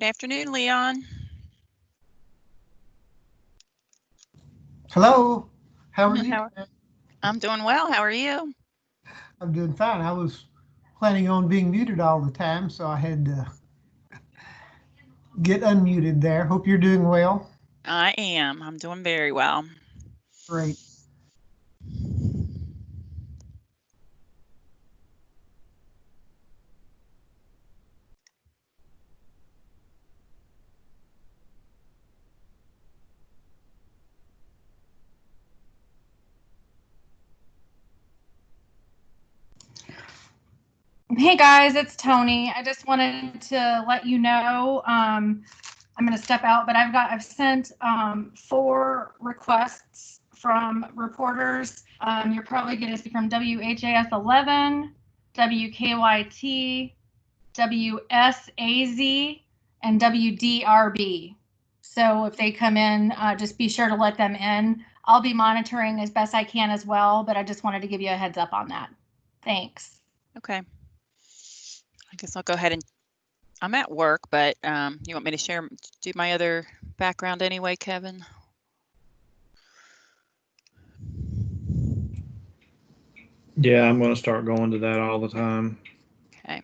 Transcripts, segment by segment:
afternoon, Leon. Hello, how are you? I'm doing well. How are you? I'm doing fine. I was planning on being muted all the time, so I had to get unmuted there. Hope you're doing well. I am. I'm doing very well. Great. Hey guys, it's Tony. I just wanted to let you know I'm going to step out, but I've sent 4 requests from reporters. You're probably going to see from WHAS 11, WKYT, WSAZ, and WDRB. So if they come in, just be sure to let them in. I'll be monitoring as best I can as well, but I just wanted to give you a heads up on that. Thanks. Okay. I guess I'll go ahead and I'm at work, but you want me to do my other background anyway, Kevin? Yeah, I'm going to start going to that all the time. Okay.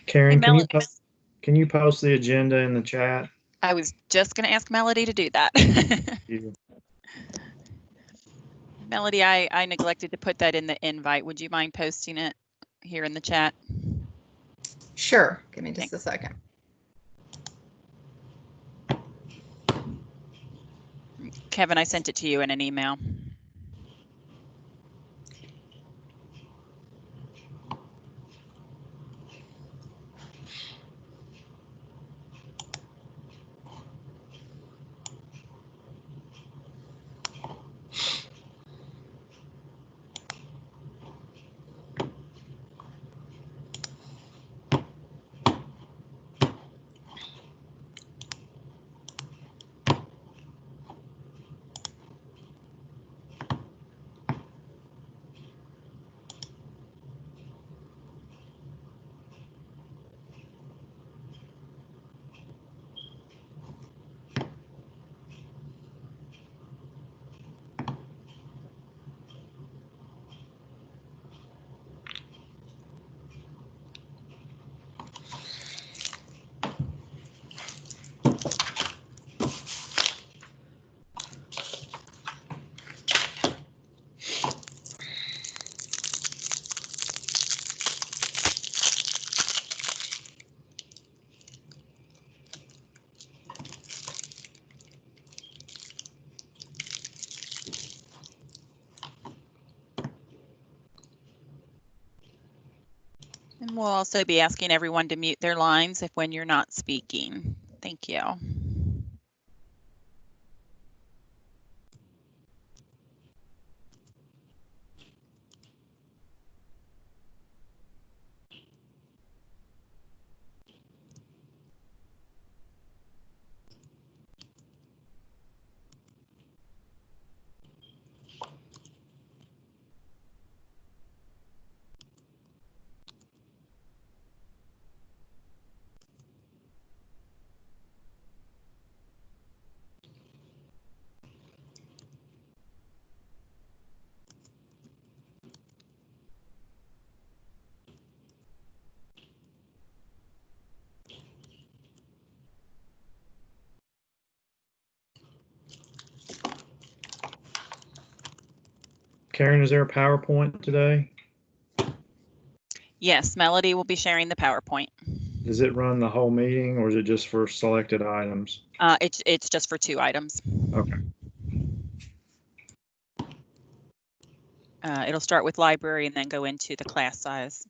Karen, Hey, can you post the agenda in the chat? I was just going to ask Melody to do that. Melody, I neglected to put that in the invite. Would you mind posting it here in the chat? Sure. Give me just a second. Kevin, I sent it to you in an email. And we'll also be asking everyone to mute their lines when you're not speaking. Thank you. Karen, is there a PowerPoint today? Yes, Melody will be sharing the PowerPoint. Does it run the whole meeting or is it just for selected items? It's just for 2 items. Okay. It'll start with library and then go into the class size.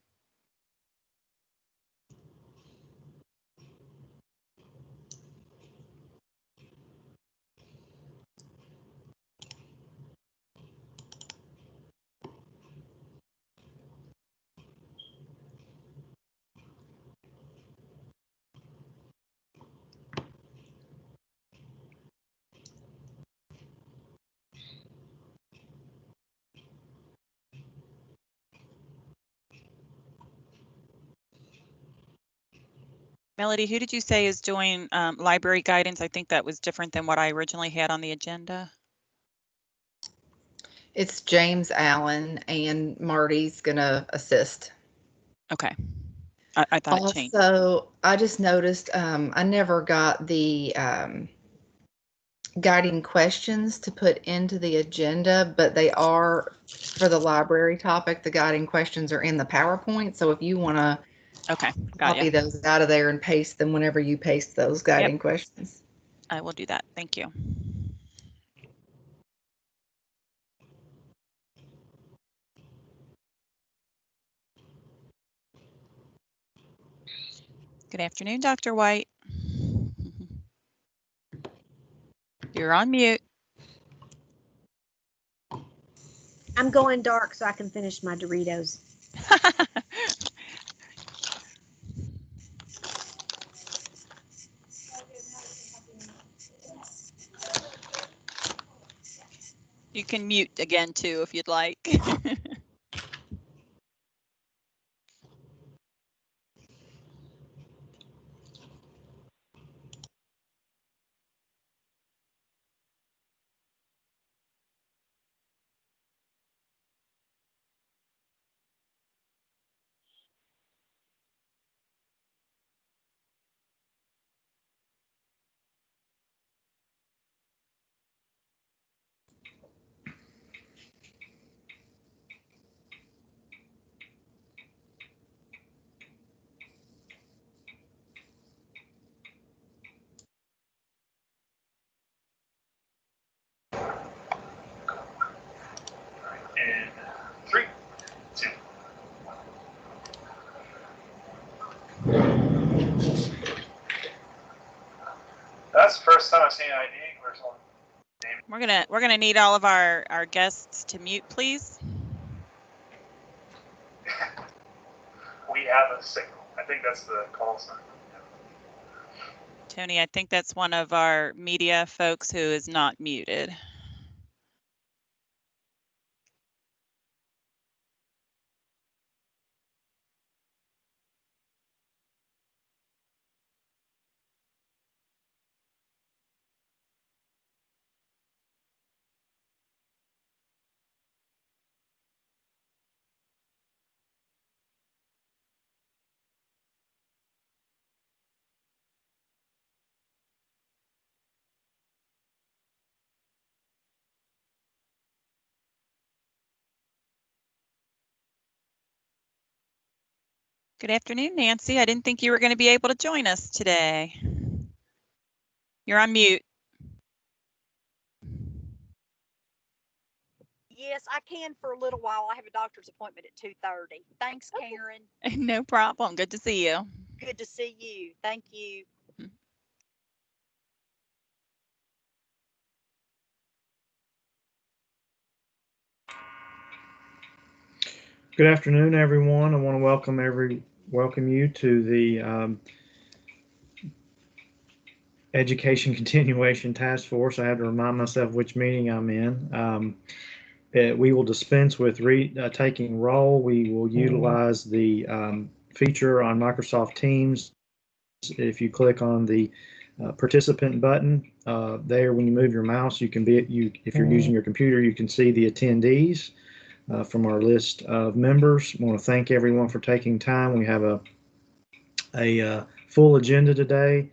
Melody, who did you say is doing library guidance? I think that was different than what I originally had on the agenda. It's James Allen and Marty's gonna assist. Okay. I thought it changed. Also, I just noticed I never got the guiding questions to put into the agenda, but they are for the library topic. The guiding questions are in the PowerPoint. So if you want to Okay, got copy you. those out of there and paste them whenever you paste those guiding questions. I will do that. Thank you. Good afternoon, Dr. White. You're on mute. I'm going dark so I can finish my Doritos. You can mute again too if you'd like. In 3, 2. That's the first time I've seen an ID. Where's one? We're gonna need all of our guests to mute, please. We have a signal. I think that's the call sign. Tony, I think that's one of our media folks who is not muted. Good afternoon, Nancy. I didn't think you were going to be able to join us today. You're on mute. Yes, I can for a little while. I have a doctor's appointment at 2:30. Thanks, Karen. No problem. Good to see you. Good to see you. Thank you. Good afternoon, everyone. I want to welcome you to the Education Continuation Task Force. I have to remind myself which meeting I'm in. We will dispense with taking roll. We will utilize the feature on Microsoft Teams. If you click on the participant button there, when you move your mouse, you can if you're using your computer, you can see the attendees from our list of members. I want to thank everyone for taking time. We have a full agenda today,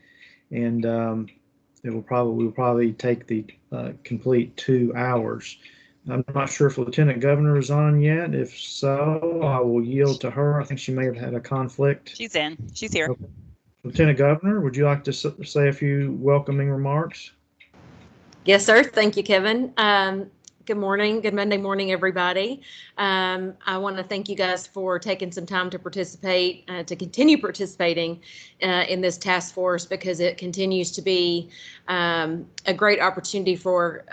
and we'll probably take the complete 2 hours. I'm not sure if Lieutenant Governor is on yet. If so, I will yield to her. I think she may have had a conflict. She's in. She's here. Okay. Lieutenant Governor, would you like to say a few welcoming remarks? Yes, sir. Thank you, Kevin. Good morning. Good Monday morning, everybody. I want to thank you guys for taking some time to participate, to continue participating in this task force, because it continues to be a great opportunity for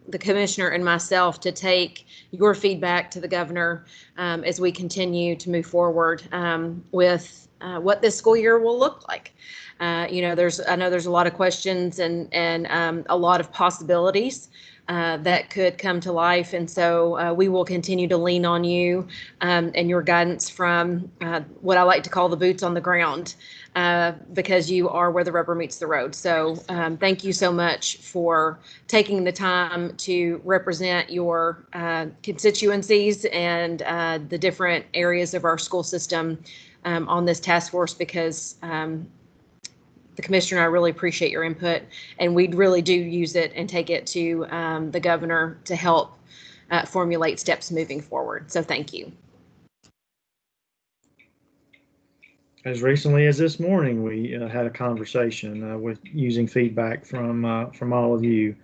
the commissioner and myself to take your feedback to the governor as we continue to move forward with what this school year will look like. I know there's a lot of questions and a lot of possibilities that could come to life. And so we will continue to lean on you and your guidance from what I like to call the boots on the ground, because you are where the rubber meets the road. So thank you so much for taking the time to represent your constituencies and the different areas of our school system on this task force, because the commissioner and I really appreciate your input, and we really do use it and take it to the governor to help formulate steps moving forward. So thank you. As recently as this morning, we had a conversation with using feedback from all of you.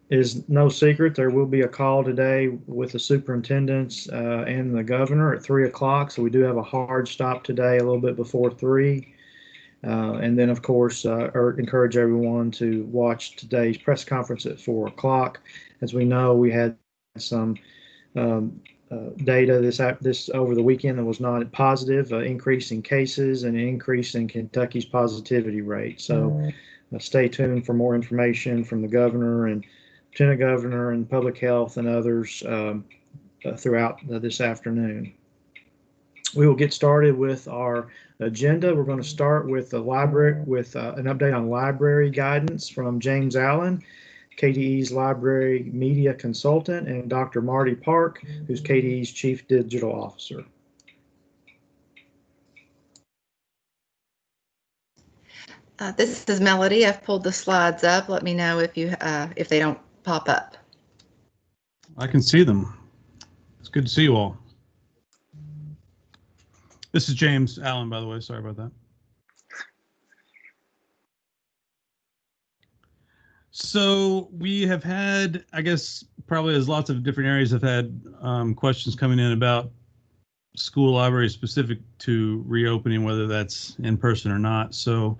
Is no secret there will be a call today with the superintendents and the governor at 3 o'clock. So we do have a hard stop today, a little bit before 3. And then, of course, encourage everyone to watch today's press conference at 4 o'clock. As we know, we had some data this over the weekend that was not positive, increase in cases and an increase in Kentucky's positivity rate. So stay tuned for more information from the governor and lieutenant governor and public health and others throughout this afternoon. We will get started with our agenda. We're going to start with the library, with an update on library guidance from James Allen, KDE's library media consultant, and Dr. Marty Park, who's KDE's chief digital officer. This is Melody. I've pulled the slides up. Let me know if they don't pop up. I can see them. It's good to see you all. This is James Allen, by the way. Sorry about that. So we have had, I guess, probably as lots of different areas have had questions coming in about school libraries specific to reopening, whether that's in person or not. So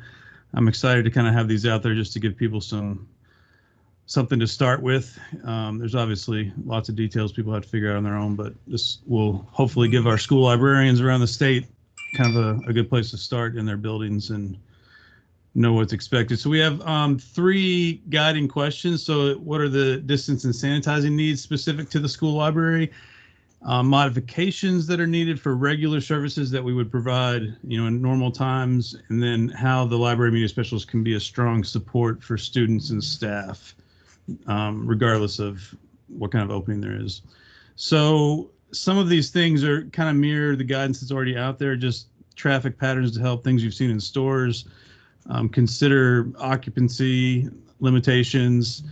I'm excited to kind of have these out there just to give people something to start with. There's obviously lots of details people have to figure out on their own, but this will hopefully give our school librarians around the state kind of a good place to start in their buildings and know what's expected. So we have 3 guiding questions. So what are the distance and sanitizing needs specific to the school library? Modifications that are needed for regular services that we would provide, in normal times, and then how the library media specialist can be a strong support for students and staff, regardless of what kind of opening there is. So some of these things are kind of mirror the guidance that's already out there, just traffic patterns to help, things you've seen in stores. Consider occupancy limitations,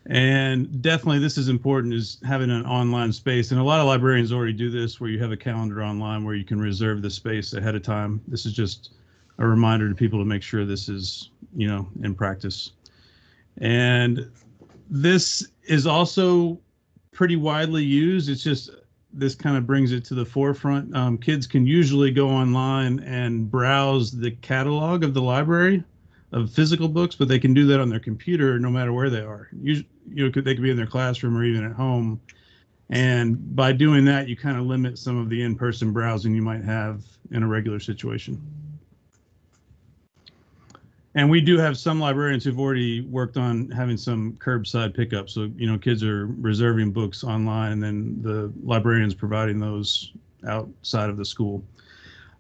and definitely this is important, is having an online space. And a lot of librarians already do this, where you have a calendar online where you can reserve the space ahead of time. This is just a reminder to people to make sure this is, in practice. And this is also pretty widely used. It's just, this kind of brings it to the forefront. Kids can usually go online and browse the catalog of the library of physical books, but they can do that on their computer no matter where they are. Usually, they could be in their classroom or even at home. And by doing that, you kind of limit some of the in-person browsing you might have in a regular situation. And we do have some librarians who've already worked on having some curbside pickup. So, kids are reserving books online and then the librarians providing those outside of the school.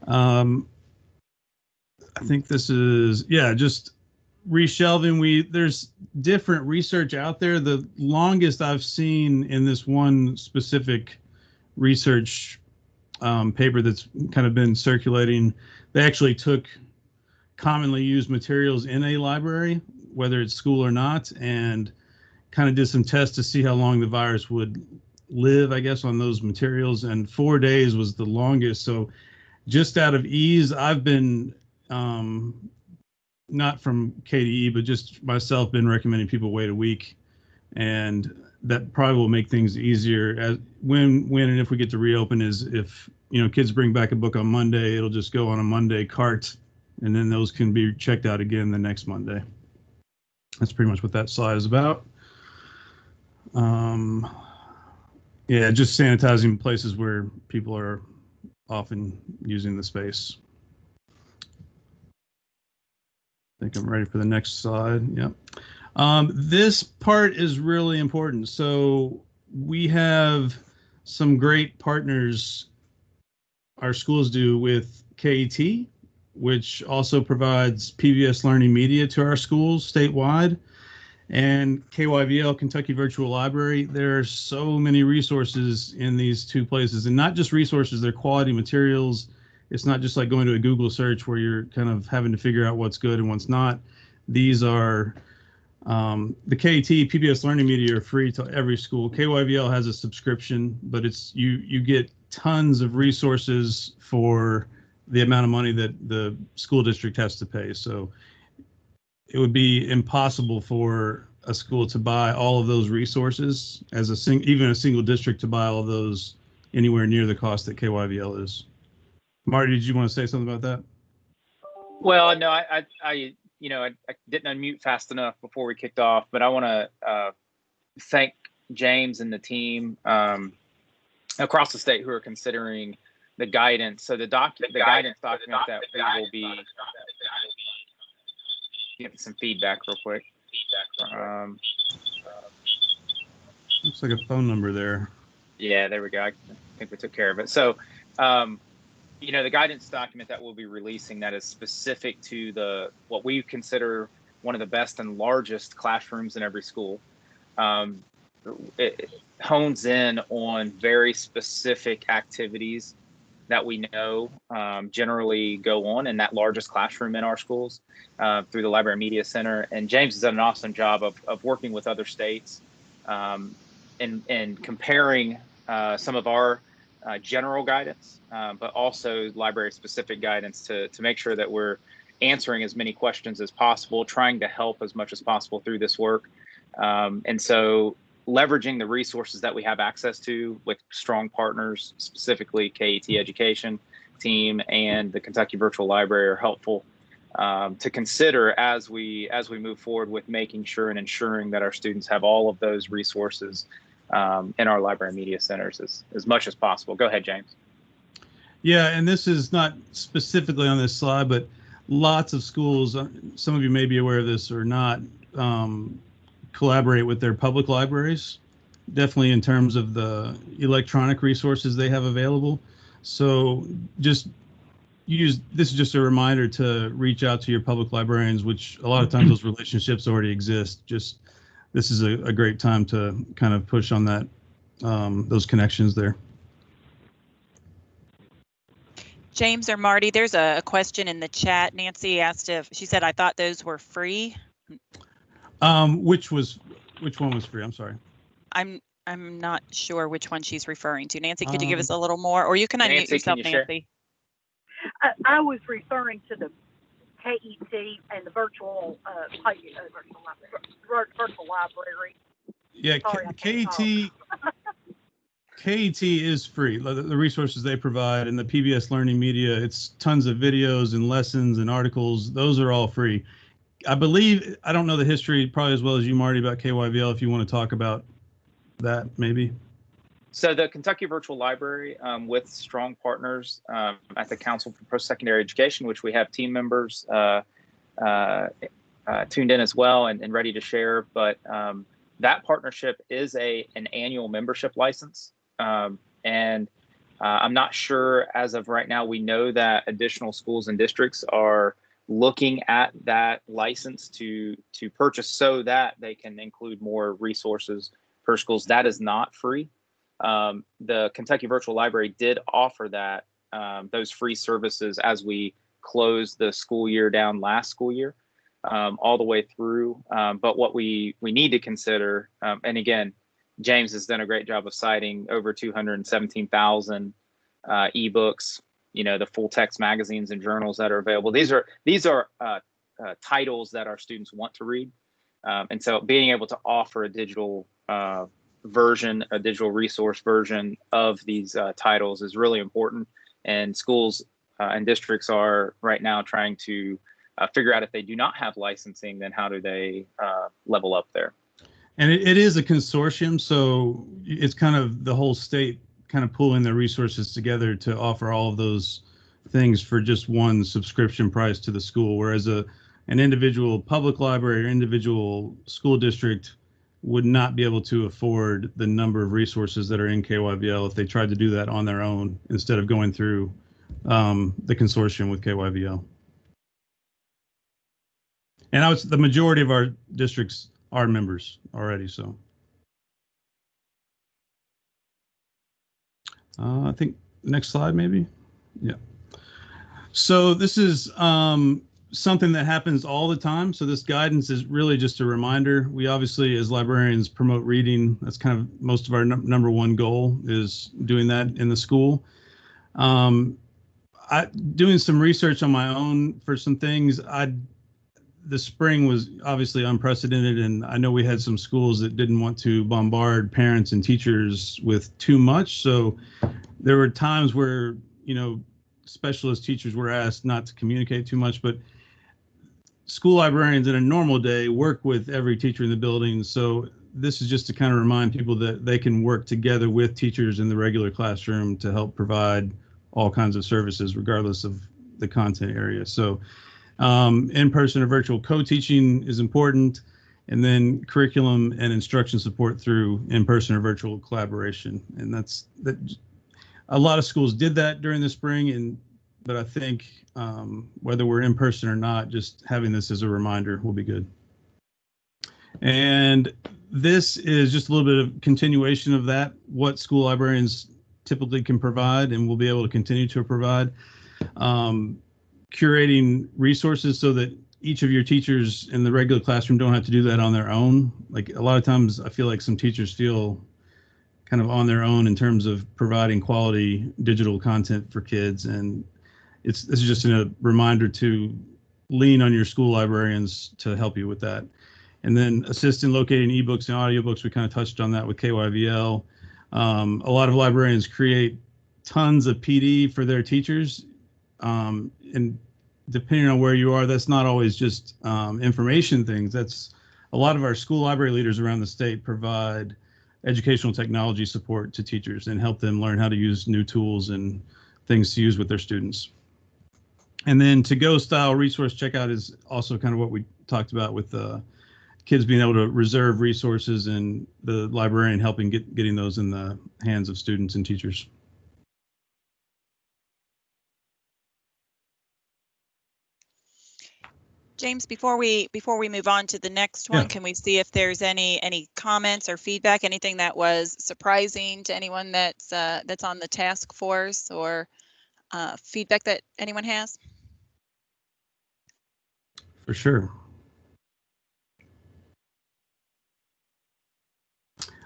I think this is, just reshelving. There's different research out there. The longest I've seen in this one specific research paper that's kind of been circulating, they actually took commonly used materials in a library, whether it's school or not, and kind of did some tests to see how long the virus would live, I guess, on those materials, and 4 days was the longest. So just out of ease, I've been, not from KDE, but just myself, been recommending people wait a week, and that probably will make things easier. As when and if we get to reopen, is if kids bring back a book on Monday, it'll just go on a Monday cart, and then those can be checked out again the next Monday. That's pretty much what that slide is about. Yeah, just sanitizing places where people are often using the space. I think I'm ready for the next slide. Yep. This part is really important. So we have some great partners, our schools do, with KET, which also provides PBS learning media to our schools statewide, and KYVL, Kentucky Virtual Library. There are so many resources in these two places, and not just resources, they're quality materials. It's not just like going to a Google search where you're kind of having to figure out what's good and what's not. These are the KET PBS learning media are free to every school. KYVL has a subscription, but it's you get tons of resources for the amount of money that the school district has to pay. So it would be impossible for a school to buy all of those resources as even a single district to buy all of those anywhere near the cost that KYVL is. Marty, did you want to say something about that? Well, no, I didn't unmute fast enough before we kicked off, but I want to thank James and the team across the state who are considering the guidance. So the guidance document that we will be getting some feedback real quick. Looks like a phone number there. Yeah, there we go. I think we took care of it. So, the guidance document that we'll be releasing that is specific to what we consider one of the best and largest classrooms in every school. It hones in on very specific activities that we know generally go on in that largest classroom in our schools through the Library Media Center. And James has done an awesome job of working with other states and comparing some of our general guidance, but also library-specific guidance to make sure that we're answering as many questions as possible, trying to help as much as possible through this work. And so leveraging the resources that we have access to with strong partners, specifically KET Education team and the Kentucky Virtual Library, are helpful to consider as we move forward with making sure and ensuring that our students have all of those resources in our library media centers as much as possible. Go ahead, James. Yeah, and this is not specifically on this slide, but lots of schools, some of you may be aware of this or not, collaborate with their public libraries, definitely in terms of the electronic resources they have available. So this is just a reminder to reach out to your public librarians, which a lot of times those relationships already exist. This is a great time to kind of push on that, those connections there. James or Marty, there's a question in the chat. Nancy asked she said, I thought those were free. Which one was free? I'm sorry. I'm not sure which one she's referring to. Nancy, could you give us a little more, or you can unmute yourself, Nancy? I was referring to the KET and the virtual virtual library. Yeah, Sorry, KET is free. The resources they provide and the PBS learning media, it's tons of videos and lessons and articles. Those are all free. I believe, I don't know the history probably as well as you, Marty, about KYVL, if you want to talk about that maybe. So the Kentucky Virtual Library, with strong partners at the Council for Post-Secondary Education, which we have team members tuned in as well and ready to share. But that partnership is an annual membership license. And I'm not sure as of right now, we know that additional schools and districts are looking at that license to purchase so that they can include more resources per schools. That is not free. The Kentucky Virtual Library did offer that those free services as we closed the school year down last school year. all the way through. But what we need to consider, and again, James has done a great job of citing over 217,000 ebooks, the full text magazines and journals that are available. These are titles that our students want to read. And so being able to offer a digital version, a digital resource version of these titles is really important. And schools and districts are right now trying to figure out, if they do not have licensing, then how do they level up there? And it is a consortium, so it's kind of the whole state kind of pulling their resources together to offer all of those things for just one subscription price to the school, whereas an individual public library or individual school district would not be able to afford the number of resources that are in KYVL if they tried to do that on their own instead of going through the consortium with KYVL. And the majority of our districts are members already, so. I think next slide, maybe. Yeah. So this is something that happens all the time. So this guidance is really just a reminder. We obviously, as librarians, promote reading. That's kind of most of our number one goal, is doing that in the school. Doing some research on my own for some things. The spring was obviously unprecedented, and I know we had some schools that didn't want to bombard parents and teachers with too much. So there were times where, specialist teachers were asked not to communicate too much, but school librarians in a normal day work with every teacher in the building. So this is just to kind of remind people that they can work together with teachers in the regular classroom to help provide all kinds of services, regardless of the content area. So in-person or virtual co-teaching is important, and then curriculum and instruction support through in-person or virtual collaboration. And that a lot of schools did that during the spring, but I think whether we're in person or not, just having this as a reminder will be good. And this is just a little bit of continuation of that, what school librarians typically can provide and will be able to continue to provide. Curating resources so that each of your teachers in the regular classroom don't have to do that on their own. Like, a lot of times I feel like some teachers feel kind of on their own in terms of providing quality digital content for kids. And this is just a reminder to lean on your school librarians to help you with that. And then assist in locating ebooks and audiobooks. We kind of touched on that with KYVL. A lot of librarians create tons of PD for their teachers. And depending on where you are, that's not always just information things. That's a lot of our school library leaders around the state provide educational technology support to teachers and help them learn how to use new tools and things to use with their students. And then to-go style resource checkout is also kind of what we talked about with kids being able to reserve resources and the librarian helping getting those in the hands of students and teachers. James, before we move on to the next one, can we see if there's any comments or feedback, anything that was surprising to anyone that's on the task force, or feedback that anyone has? For sure.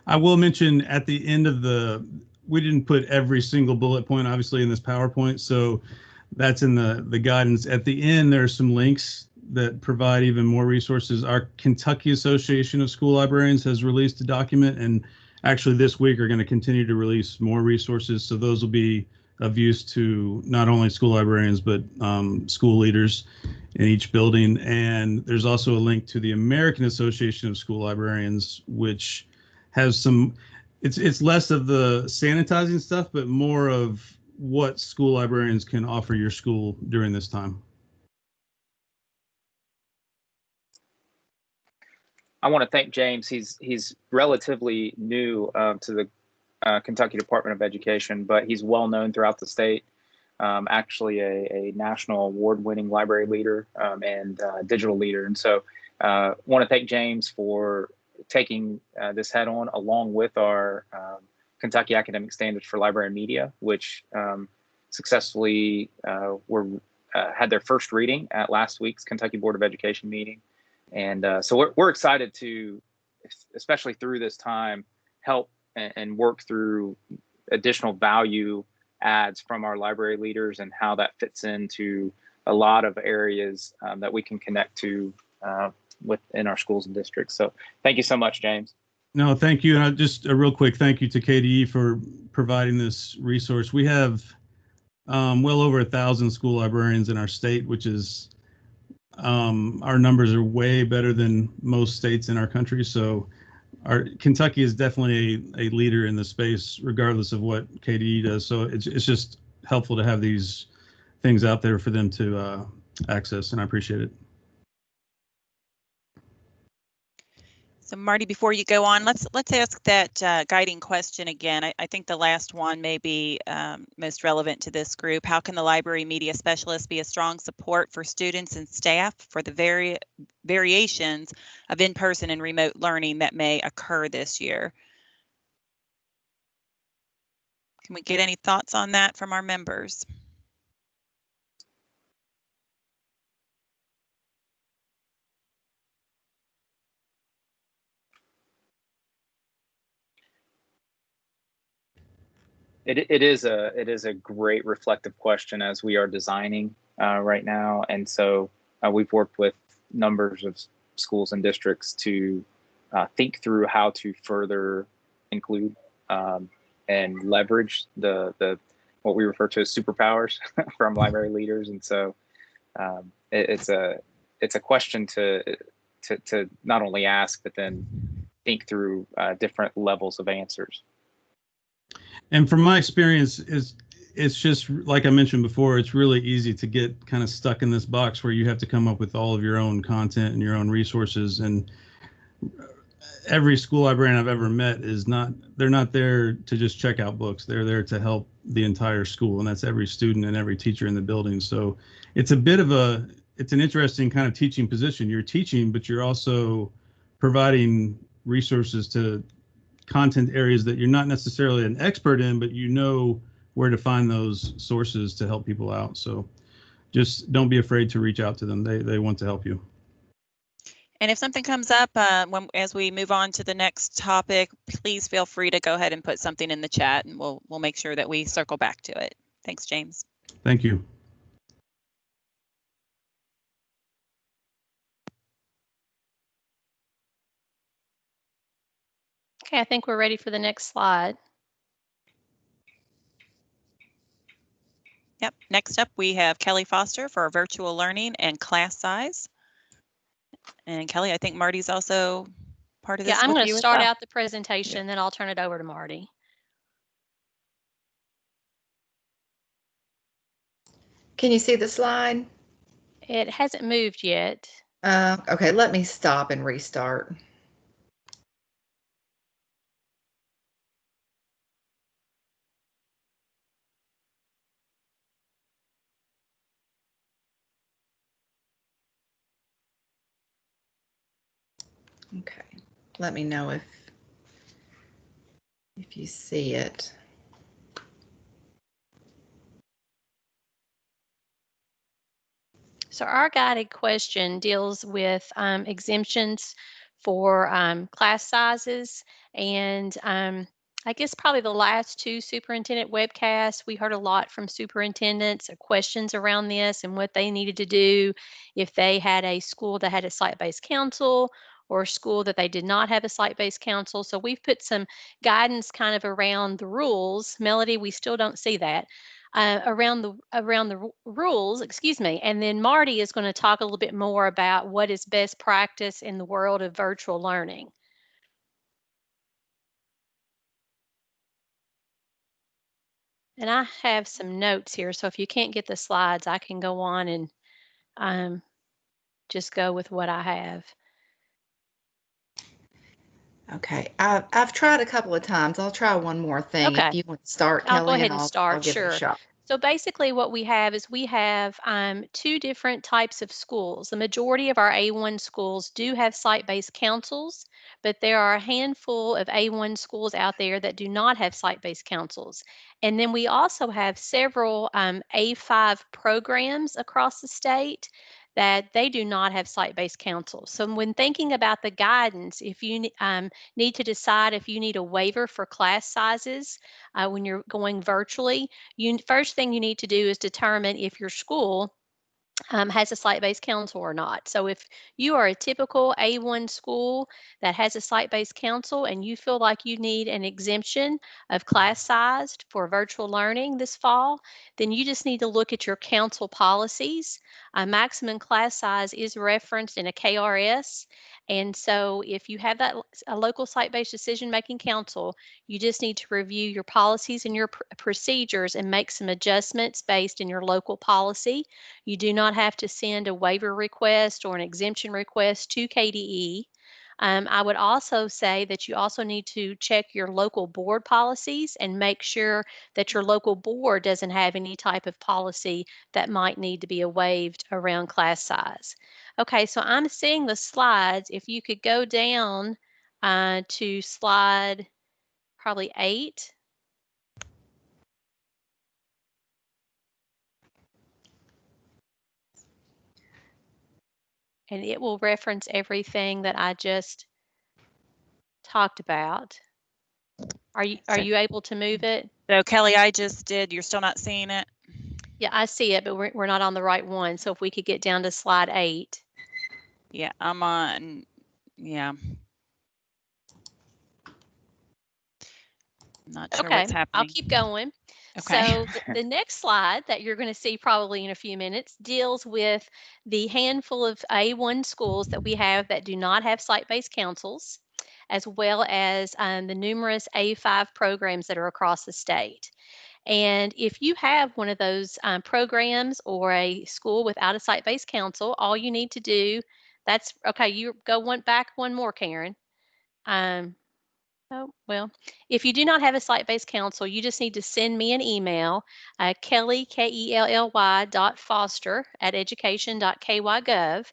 I will mention at the end of we didn't put every single bullet point obviously in this PowerPoint, so that's in the guidance. At the end, there are some links that provide even more resources. Our Kentucky Association of School Librarians has released a document, and actually this week are going to continue to release more resources. So those will be of use to not only school librarians, but school leaders in each building. And there's also a link to the American Association of School Librarians, which has some, it's less of the sanitizing stuff, but more of what school librarians can offer your school during this time. I want to thank James. He's relatively new to the Kentucky Department of Education, but he's well known throughout the state. Actually, a national award-winning library leader and digital leader. And so, want to thank James for taking this head on, along with our Kentucky Academic Standards for Library and Media, which successfully had their first reading at last week's Kentucky Board of Education meeting. And so we're excited to, especially through this time, help and work through additional value adds from our library leaders and how that fits into a lot of areas that we can connect to within our schools and districts. So thank you so much, James. No, thank you. And just a real quick thank you to KDE for providing this resource. We have well over 1,000 school librarians in our state, which is our numbers are way better than most states in our country. So Kentucky is definitely a leader in the space, regardless of what KDE does. So it's just helpful to have these things out there for them to access, and I appreciate it. So Marty, before you go on, let's ask that guiding question again. I think the last one may be most relevant to this group. How can the library media specialist be a strong support for students and staff for the variations of in-person and remote learning that may occur this year? Can we get any thoughts on that from our members? It is a great reflective question as we are designing right now, and so we've worked with numbers of schools and districts to think through how to further include and leverage the what we refer to as superpowers from library leaders, and so it's a question to not only ask but then think through different levels of answers. And from my experience, it's just like I mentioned before, it's really easy to get kind of stuck in this box where you have to come up with all of your own content and your own resources. And every school librarian I've ever met they're not there to just check out books. They're there to help the entire school, and that's every student and every teacher in the building. So it's an interesting kind of teaching position. You're teaching, but you're also providing resources to content areas that you're not necessarily an expert in, but you know where to find those sources to help people out. So just don't be afraid to reach out to them. They want to help you. And if something comes up as we move on to the next topic, please feel free to go ahead and put something in the chat, and we'll make sure that we circle back to it. Thanks, James. Thank you. Okay, I think we're ready for the next slide. Yep. Next up, we have Kelly Foster for virtual learning and class size. And Kelly, I think Marty's also part of this. Yeah, I'm going to start well. out the presentation, then I'll turn it over to Marty. Can you see the slide? It hasn't moved yet. Okay, let me stop and restart. Okay, let me know if you see it. So our guided question deals with exemptions for class sizes, and I guess probably the last two superintendent webcasts, we heard a lot from superintendents, questions around this and what they needed to do if they had a school that had a site-based council or a school that they did not have a site-based council. So we've put some guidance kind of around the rules. Melody, we still don't see that. Around the rules, excuse me, and then Marty is going to talk a little bit more about what is best practice in the world of virtual learning. And I have some notes here, so if you can't get the slides, I can go on and just go with what I have. Okay, I've tried a couple of times. I'll try one more thing. Okay. If you want to start, I'll Kelly, go ahead and start. I'll give it a shot. So basically what we have is we have two different types of schools. The majority of our A1 schools do have site-based councils, but there are a handful of A1 schools out there that do not have site-based councils. And then we also have several A5 programs across the state that they do not have site-based counsel. So when thinking about the guidance, if you need to decide if you need a waiver for class sizes when you're going virtually, first thing you need to do is determine if your school has a site-based counsel or not. So if you are a typical A1 school that has a site-based counsel and you feel like you need an exemption of class sized for virtual learning this fall, then you just need to look at your council policies. Maximum class size is referenced in a KRS. And so if you have that a local site-based decision-making council, you just need to review your policies and your procedures and make some adjustments based in your local policy. You do not have to send a waiver request or an exemption request to KDE. I would also say that you also need to check your local board policies and make sure that your local board doesn't have any type of policy that might need to be waived around class size. Okay, so I'm seeing the slides. If you could go down to slide probably 8. And it will reference everything that I just talked about. Are you able to move it? So Kelly, I just did. You're still not seeing it? Yeah, I see it, but we're not on the right one. So if we could get down to slide 8. Yeah, I'm on. Yeah. I'm not sure what's happening. I'll keep going. Okay. So the next slide that you're going to see probably in a few minutes deals with the handful of A1 schools that we have that do not have site-based councils, as well as the numerous A5 programs that are across the state. And if you have one of those programs or a school without a site-based council, all you need to do, that's okay. You go back one more, Karen. Oh, well, if you do not have a site-based council, you just need to send me an email, Kelly, Kelly, .foster@education.ky.gov,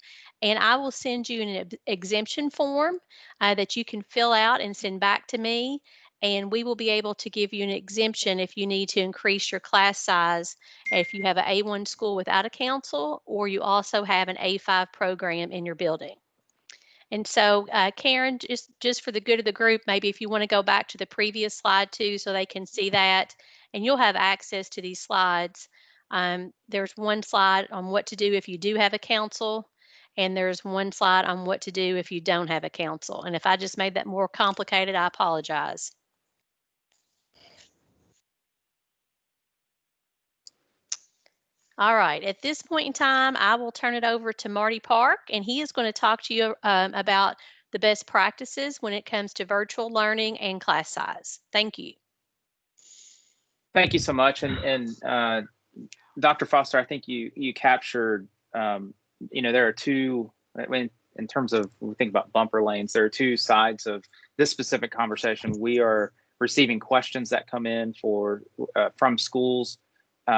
and I will send you an exemption form that you can fill out and send back to me, and we will be able to give you an exemption if you need to increase your class size if you have an A1 school without a council or you also have an A5 program in your building. And so, Karen, just for the good of the group, maybe if you want to go back to the previous slide too, so they can see that, and you'll have access to these slides. There's one slide on what to do if you do have a council, and there's one slide on what to do if you don't have a council. And if I just made that more complicated, I apologize. All right, at this point in time, I will turn it over to Marty Park, and he is going to talk to you about the best practices when it comes to virtual learning and class size. Thank you. Thank you so much. And Dr. Foster, I think you captured, there are two, in terms of, when we think about bumper lanes, there are two sides of this specific conversation. We are receiving questions that come in from schools,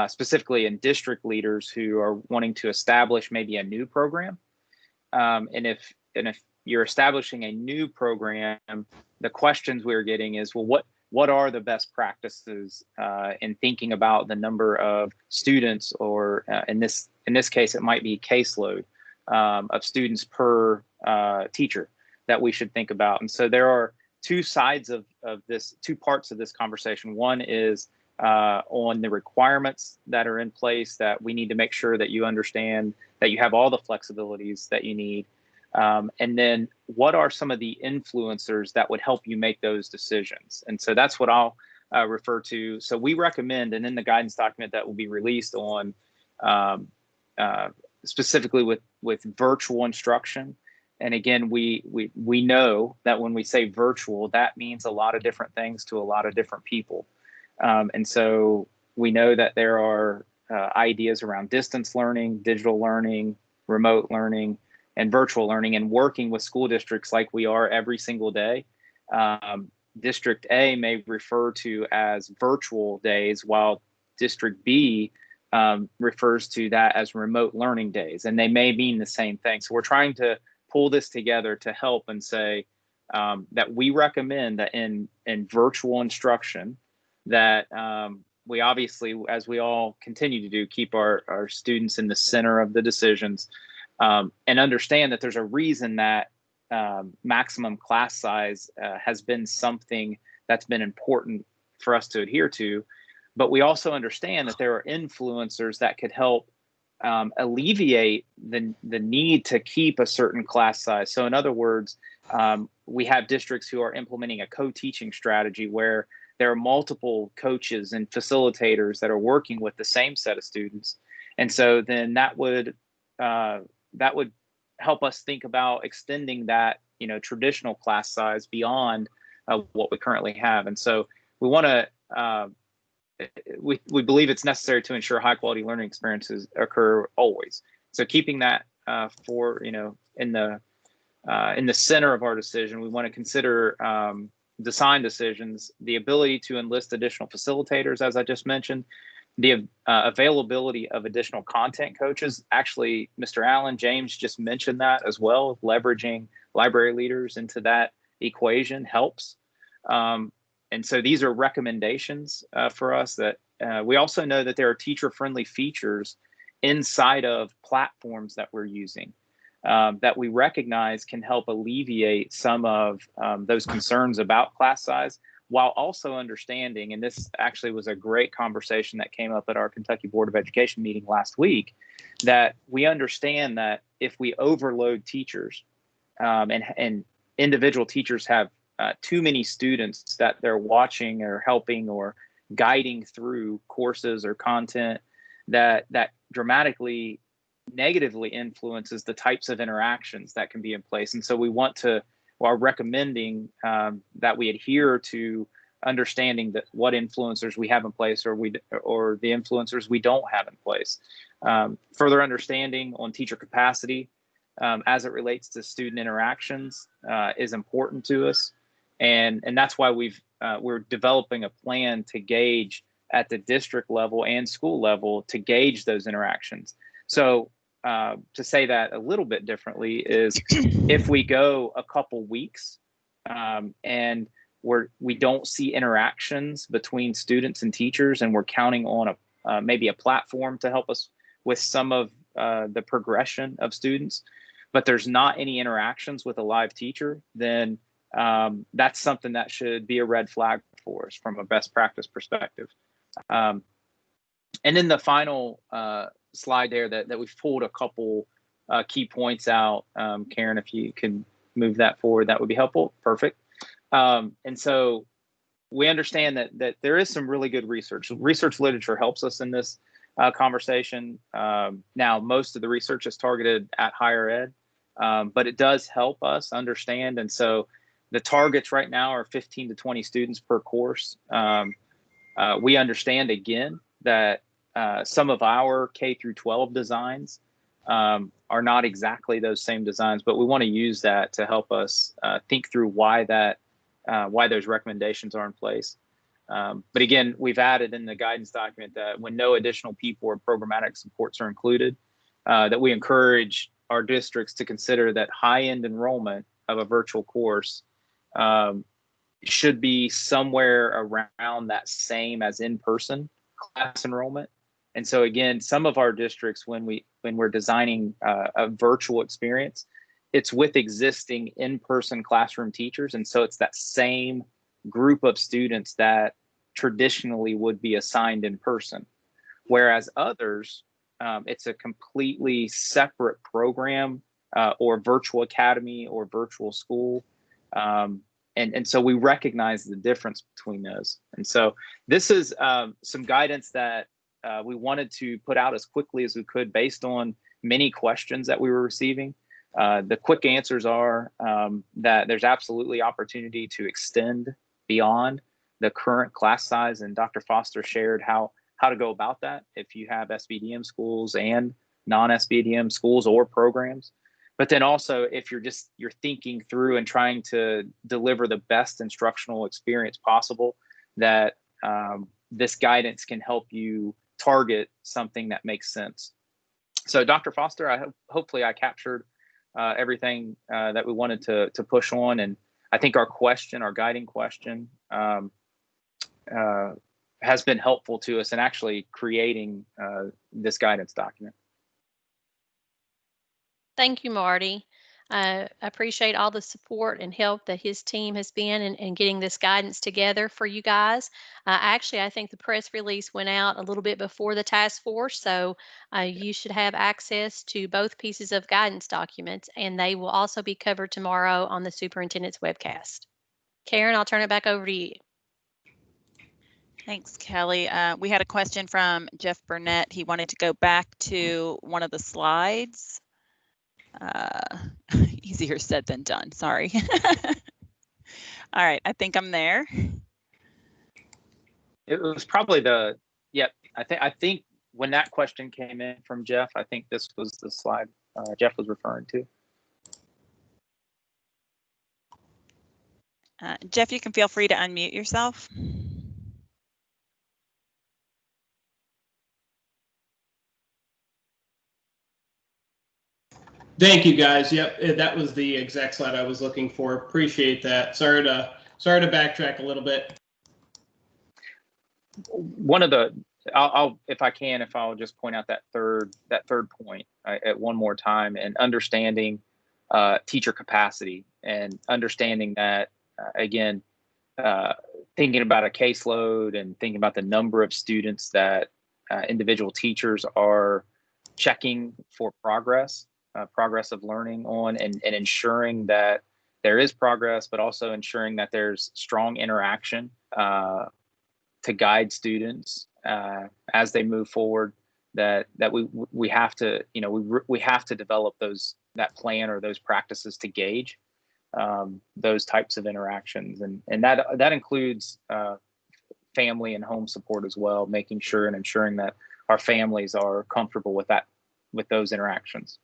specifically in district leaders who are wanting to establish maybe a new program. And if you're establishing a new program, the questions we're getting is, well, what are the best practices in thinking about the number of students, or in this case, it might be caseload of students per teacher that we should think about. And so there are two sides of this, two parts of this conversation. One is on the requirements that are in place that we need to make sure that you understand, that you have all the flexibilities that you need. And then what are some of the influencers that would help you make those decisions? And so that's what I'll refer to. So we recommend, and in the guidance document that will be released on specifically with virtual instruction. And again, we know that when we say virtual, that means a lot of different things to a lot of different people. And so we know that there are ideas around distance learning, digital learning, remote learning, and virtual learning, and working with school districts like we are every single day. District A may refer to as virtual days, while District B refers to that as remote learning days, and they may mean the same thing. So we're trying to pull this together to help and say that we recommend that in virtual instruction, that we obviously, as we all continue to do, keep our students in the center of the decisions. and understand that there's a reason that maximum class size has been something that's been important for us to adhere to. But we also understand that there are influencers that could help alleviate the need to keep a certain class size. So in other words, we have districts who are implementing a co-teaching strategy where there are multiple coaches and facilitators that are working with the same set of students. And so then that would help us think about extending that, traditional class size beyond what we currently have. And so we want to, we believe it's necessary to ensure high quality learning experiences occur always. So keeping that in the center of our decision, we want to consider design decisions, the ability to enlist additional facilitators, as I just mentioned, the availability of additional content coaches. Actually, Mr. Allen, James just mentioned that as well. Leveraging library leaders into that equation helps. And so these are recommendations for us. That we also know that there are teacher-friendly features inside of platforms that we're using that we recognize can help alleviate some of those concerns about class size, while also understanding, and this actually was a great conversation that came up at our Kentucky Board of Education meeting last week, that we understand that if we overload teachers and individual teachers have too many students that they're watching or helping or guiding through courses or content, that dramatically negatively influences the types of interactions that can be in place. And so we are recommending that we adhere to understanding that what influencers we have in place or the influencers we don't have in place. Further understanding on teacher capacity as it relates to student interactions is important to us. And that's why we're developing a plan to gauge at the district level and school level to gauge those interactions. So to say that a little bit differently is if we go a couple weeks and we don't see interactions between students and teachers, and we're counting on maybe a platform to help us with some of the progression of students, but there's not any interactions with a live teacher, then that's something that should be a red flag for us from a best practice perspective. And then the final slide there that we've pulled a couple key points out. Karen, if you could move that forward, that would be helpful. Perfect. And so we understand that there is some really good research. Research literature helps us in this conversation. Now, most of the research is targeted at higher ed, but it does help us understand. And so the targets right now are 15 to 20 students per course. We understand, again, that some of our K through 12 designs are not exactly those same designs, but we want to use that to help us think through why those recommendations are in place. But again, we've added in the guidance document that when no additional people or programmatic supports are included, that we encourage our districts to consider that high-end enrollment of a virtual course should be somewhere around that same as in-person class enrollment. And so again, some of our districts, when we're designing a virtual experience, it's with existing in-person classroom teachers. And so it's that same group of students that traditionally would be assigned in person. Whereas others, it's a completely separate program or virtual academy or virtual school. And so we recognize the difference between those. And so this is some guidance that we wanted to put out as quickly as we could based on many questions that we were receiving. The quick answers are that there's absolutely opportunity to extend beyond the current class size, and Dr. Foster shared how to go about that if you have SBDM schools and non-SBDM schools or programs. But then also, if you're thinking through and trying to deliver the best instructional experience possible, that this guidance can help you target something that makes sense. So Dr. Foster, hopefully I captured everything that we wanted to push on. And I think our guiding question has been helpful to us in actually creating this guidance document. Thank you, Marty. I appreciate all the support and help that his team has been in getting this guidance together for you guys. Actually, I think the press release went out a little bit before the task force, so you should have access to both pieces of guidance documents, and they will also be covered tomorrow on the superintendent's webcast. Karen, I'll turn it back over to you. Thanks, Kelly. We had a question from Jeff Burnett. He wanted to go back to one of the slides. Easier said than done, sorry. All right, I think I'm there. It was probably yep. I think when that question came in from Jeff, I think this was the slide Jeff was referring to. Jeff, you can feel free to unmute yourself. Thank you, guys. Yep, that was the exact slide I was looking for. Appreciate that. Sorry to backtrack a little bit. One of the, I'll if I'll just point out that third point at one more time, and understanding teacher capacity, and understanding that again, thinking about a caseload and thinking about the number of students that individual teachers are checking for progress of learning on, and ensuring that there is progress, but also ensuring that there's strong interaction to guide students as they move forward. That we have to, we have to develop that plan or those practices to gauge those types of interactions, and that includes family and home support as well, making sure and ensuring that our families are comfortable with those interactions.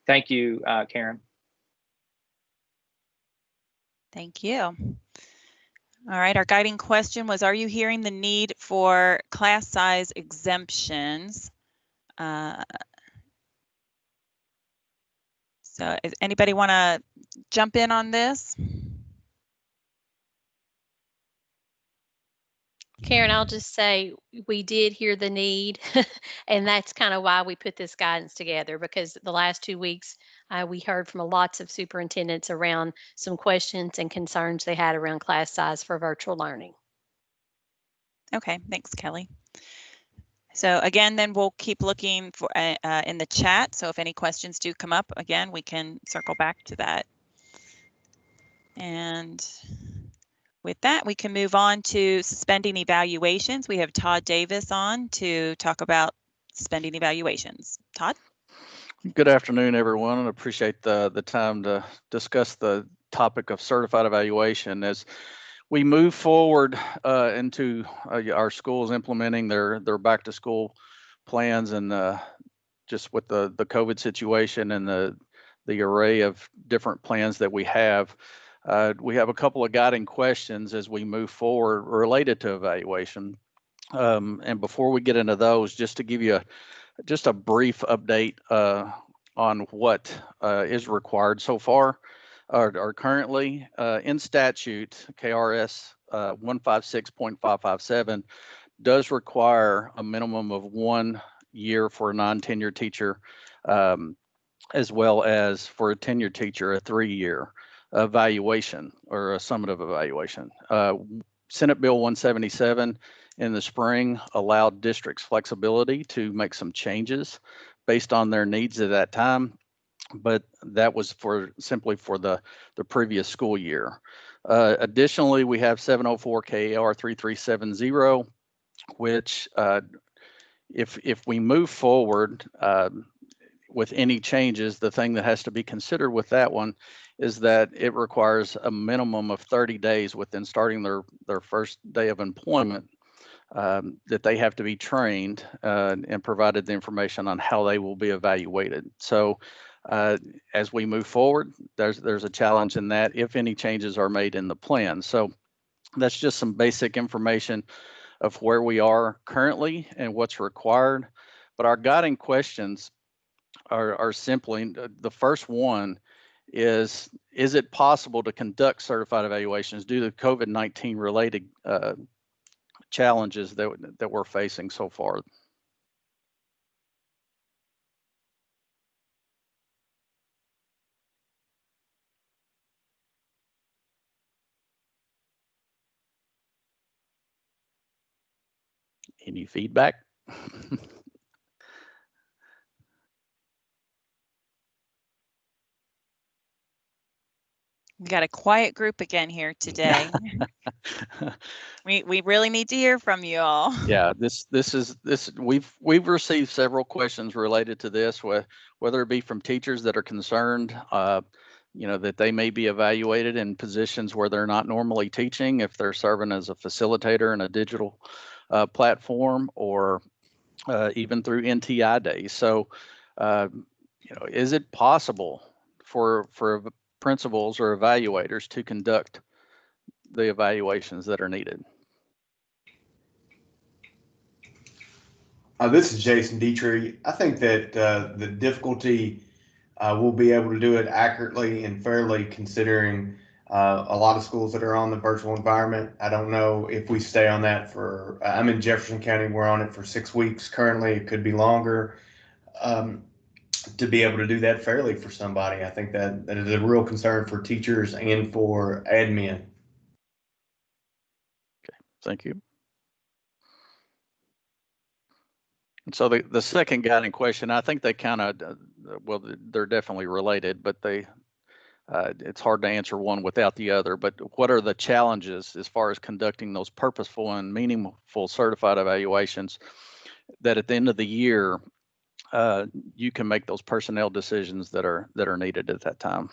Thank you, Karen. Thank you. All right, our guiding question was, are you hearing the need for class size exemptions? So does anybody want to jump in on this? Karen, I'll just say we did hear the need, and that's kind of why we put this guidance together, because the last 2 weeks we heard from lots of superintendents around some questions and concerns they had around class size for virtual learning. Okay, thanks, Kelly. So again, then we'll keep looking for in the chat. So if any questions do come up, again, we can circle back to that. And with that, we can move on to suspending evaluations. We have Todd Davis on to talk about suspending evaluations. Todd? Good afternoon, everyone, and appreciate the time to discuss the topic of certified evaluation. As we move forward into our schools implementing their back to school plans, and just with the COVID situation and the array of different plans that we have a couple of guiding questions as we move forward related to evaluation. And before we get into those, just to give you just a brief update on what is required so far or currently in statute. KRS 156.557 does require a minimum of 1 year for a non-tenured teacher, as well as for a tenured teacher, a 3-year evaluation or a summative evaluation. Senate Bill 177 in the spring allowed districts flexibility to make some changes based on their needs at that time, but that was simply for the previous school year. Additionally, we have 704 KAR 3370, which if we move forward with any changes, the thing that has to be considered with that one is that it requires a minimum of 30 days within starting their first day of employment that they have to be trained and provided the information on how they will be evaluated. So as we move forward, there's a challenge in that if any changes are made in the plan. So that's just some basic information of where we are currently and what's required. But our guiding questions are simply, the first one is it possible to conduct certified evaluations due to COVID-19 related challenges that we're facing so far? Any feedback? We got a quiet group again here today. We really need to hear from you all. Yeah, this we've received several questions related to this, whether it be from teachers that are concerned, that they may be evaluated in positions where they're not normally teaching, if they're serving as a facilitator in a digital platform, or even through NTI days. So, is it possible for principals or evaluators to conduct the evaluations that are needed? This is Jason Dietrich. I think that the difficulty we'll be able to do it accurately and fairly, considering a lot of schools that are on the virtual environment. I don't know if we stay on that for, I'm in Jefferson County, we're on it for 6 weeks currently, it could be longer. To be able to do that fairly for somebody, I think that is a real concern for teachers and for admin. Okay, thank you. And so the second guiding question, I think they kind of, well, they're definitely related, but it's hard to answer one without the other. But what are the challenges as far as conducting those purposeful and meaningful certified evaluations that at the end of the year, you can make those personnel decisions that are needed at that time?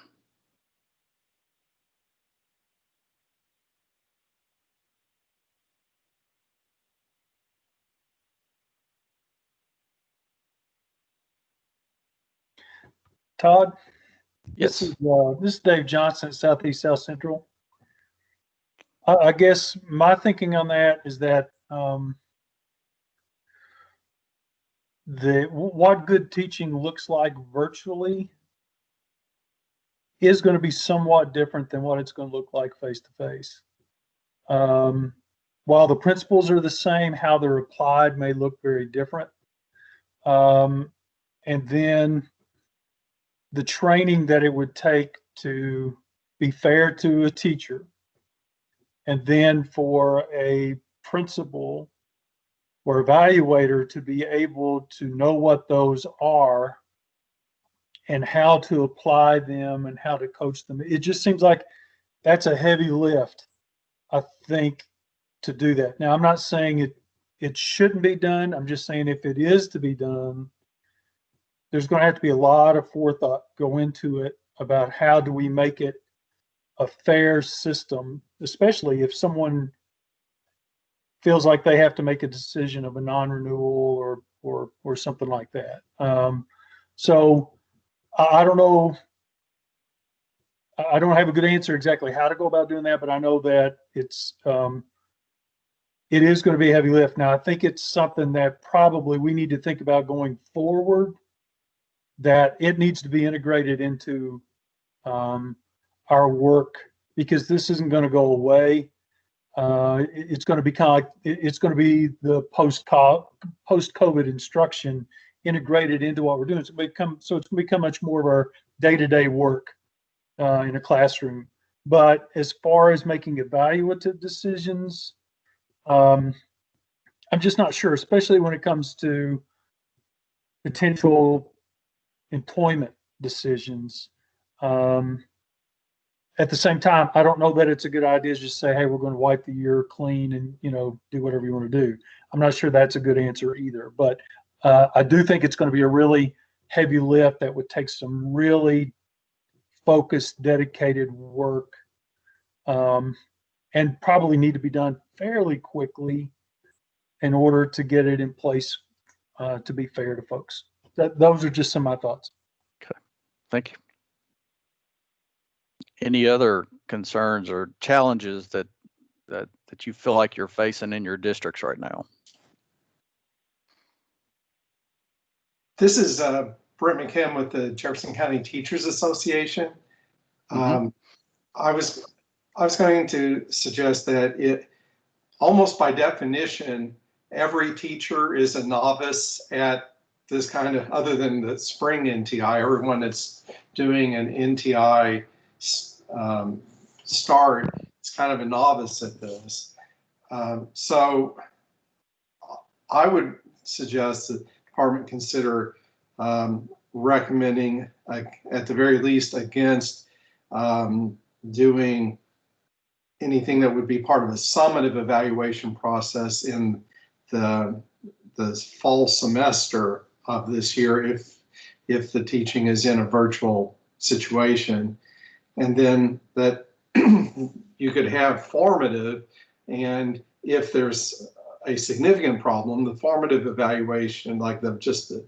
Todd? Yes. This is Dave Johnson at Southeast South Central. I guess my thinking on that is that what good teaching looks like virtually is going to be somewhat different than what it's going to look like face to face. While the principles are the same, how they're applied may look very different. And then the training that it would take to be fair to a teacher, and then for a principal or evaluator to be able to know what those are and how to apply them and how to coach them. It just seems like that's a heavy lift, I think, to do that. Now, I'm not saying it shouldn't be done. I'm just saying if it is to be done, there's going to have to be a lot of forethought go into it about how do we make it a fair system, especially if someone feels like they have to make a decision of a non-renewal or something like that. So I don't know. I don't have a good answer exactly how to go about doing that, but I know that it is going to be a heavy lift. Now, I think it's something that probably we need to think about going forward, that it needs to be integrated into our work, because this isn't going to go away. It's going to be kind of like, it's going to be the post-COVID instruction integrated into what we're doing. So it's going to become much more of our day-to-day work in a classroom. But as far as making evaluative decisions, I'm just not sure, especially when it comes to potential employment decisions. At the same time, I don't know that it's a good idea to just say, hey, we're going to wipe the year clean and, do whatever you want to do. I'm not sure that's a good answer either. But I do think it's going to be a really heavy lift that would take some really focused, dedicated work, and probably need to be done fairly quickly in order to get it in place to be fair to folks. Those are just some of my thoughts. Okay, thank you. Any other concerns or challenges that you feel like you're facing in your districts right now? This is Brent McKim with the Jefferson County Teachers Association. I was going to suggest that it almost by definition, every teacher is a novice at this kind of, other than the spring NTI, everyone that's doing an NTI start, it's kind of a novice at this. So I would suggest that the department consider recommending, at the very least, against doing anything that would be part of a summative evaluation process in the fall semester of this year if the teaching is in a virtual situation. And then that you could have formative, and if there's a significant problem, the formative evaluation, like the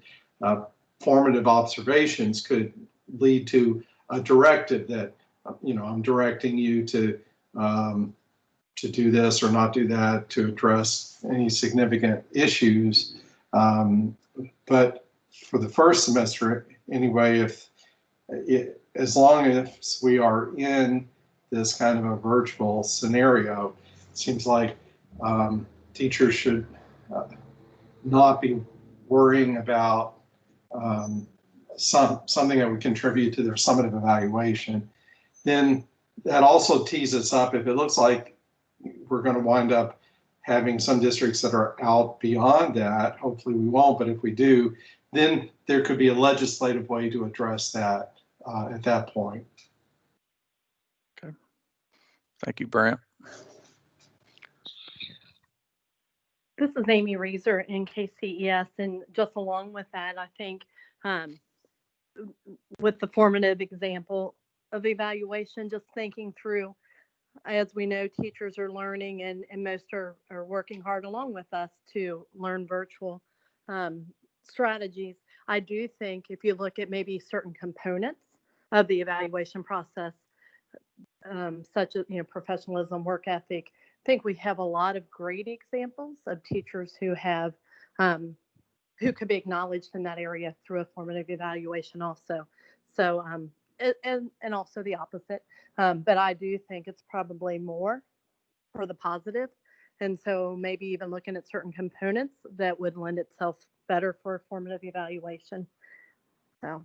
formative observations, could lead to a directive that, I'm directing you to do this or not do that to address any significant issues. But for the first semester, anyway, as long as we are in this kind of a virtual scenario, it seems like teachers should not be worrying about something that would contribute to their summative evaluation. Then that also tees us up. If it looks like we're going to wind up having some districts that are out beyond that, hopefully we won't, but if we do, then there could be a legislative way to address that at that point. Okay. Thank you, Brent. This is Amy Reeser in KCES, and just along with that, I think with the formative example of evaluation, just thinking through, as we know, teachers are learning and most are working hard along with us to learn virtual strategies. I do think if you look at maybe certain components of the evaluation process, such as professionalism, work ethic, I think we have a lot of great examples of teachers who have who could be acknowledged in that area through a formative evaluation also. So and also the opposite. But I do think it's probably more for the positive. And so maybe even looking at certain components that would lend itself better for a formative evaluation. So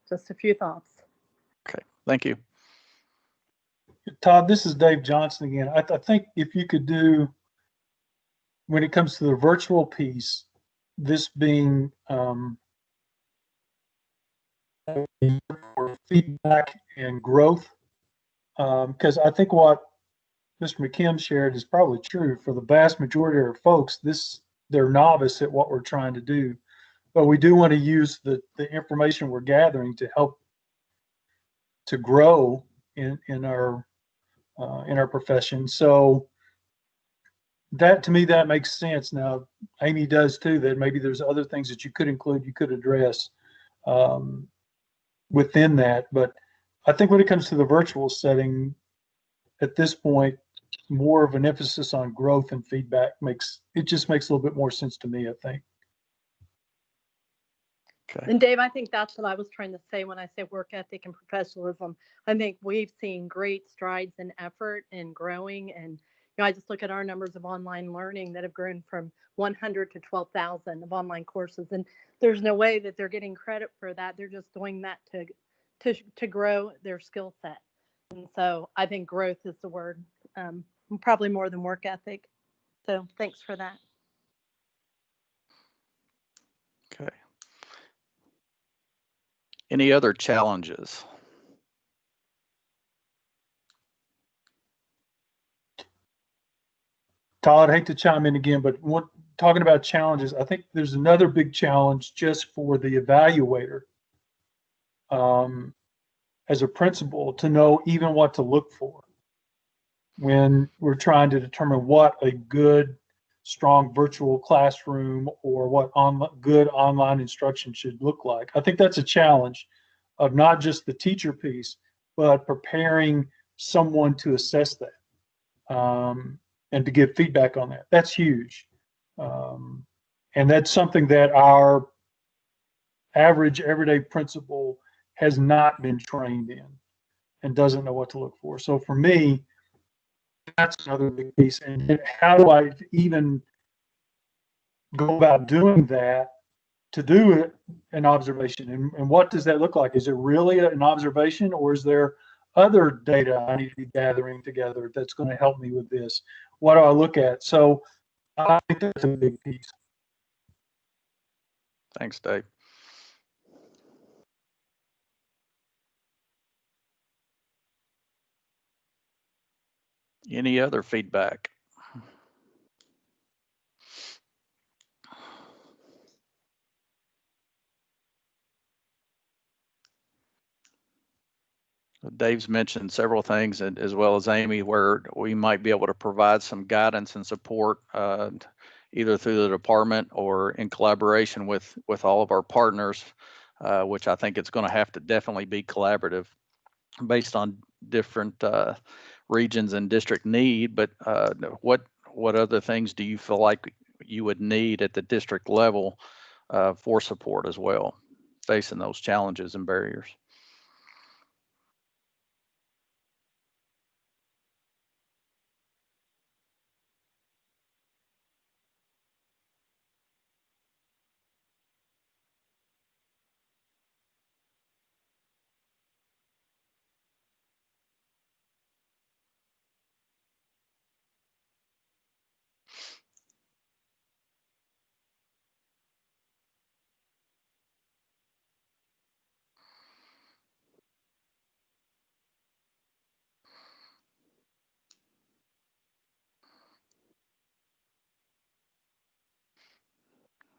just a few thoughts. Okay, thank you. Todd, this is Dave Johnson again. I think if you could do, when it comes to the virtual piece, this being for feedback and growth, because I think what Mr. McKim shared is probably true for the vast majority of our folks. They're novice at what we're trying to do, but we do want to use the information we're gathering to help to grow in our profession. So that, to me, that makes sense. Now, Amy does too, that maybe there's other things that you could include, you could address within that. But I think when it comes to the virtual setting, at this point, more of an emphasis on growth and feedback just makes a little bit more sense to me, I think. Okay. And Dave, I think that's what I was trying to say when I say work ethic and professionalism. I think we've seen great strides in effort and growing. And I just look at our numbers of online learning that have grown from 100 to 12,000 of online courses. And there's no way that they're getting credit for that. They're just doing that to grow their skill set. And so I think growth is the word, probably more than work ethic. So thanks for that. Okay. Any other challenges? Todd, I hate to chime in again, but talking about challenges, I think there's another big challenge just for the evaluator as a principal to know even what to look for when we're trying to determine what a good, strong virtual classroom or what good online instruction should look like. I think that's a challenge of not just the teacher piece, but preparing someone to assess that and to give feedback on that. That's huge. And that's something that our average everyday principal has not been trained in and doesn't know what to look for. So for me, that's another big piece. And how do I even go about doing that to do an observation? And what does that look like? Is it really an observation, or is there other data I need to be gathering together that's going to help me with this? What do I look at? So I think that's a big piece. Thanks, Dave. Any other feedback? Dave's mentioned several things, as well as Amy, where we might be able to provide some guidance and support, either through the department or in collaboration with all of our partners, which I think it's going to have to definitely be collaborative based on different regions and district need. But what other things do you feel like you would need at the district level for support as well, facing those challenges and barriers?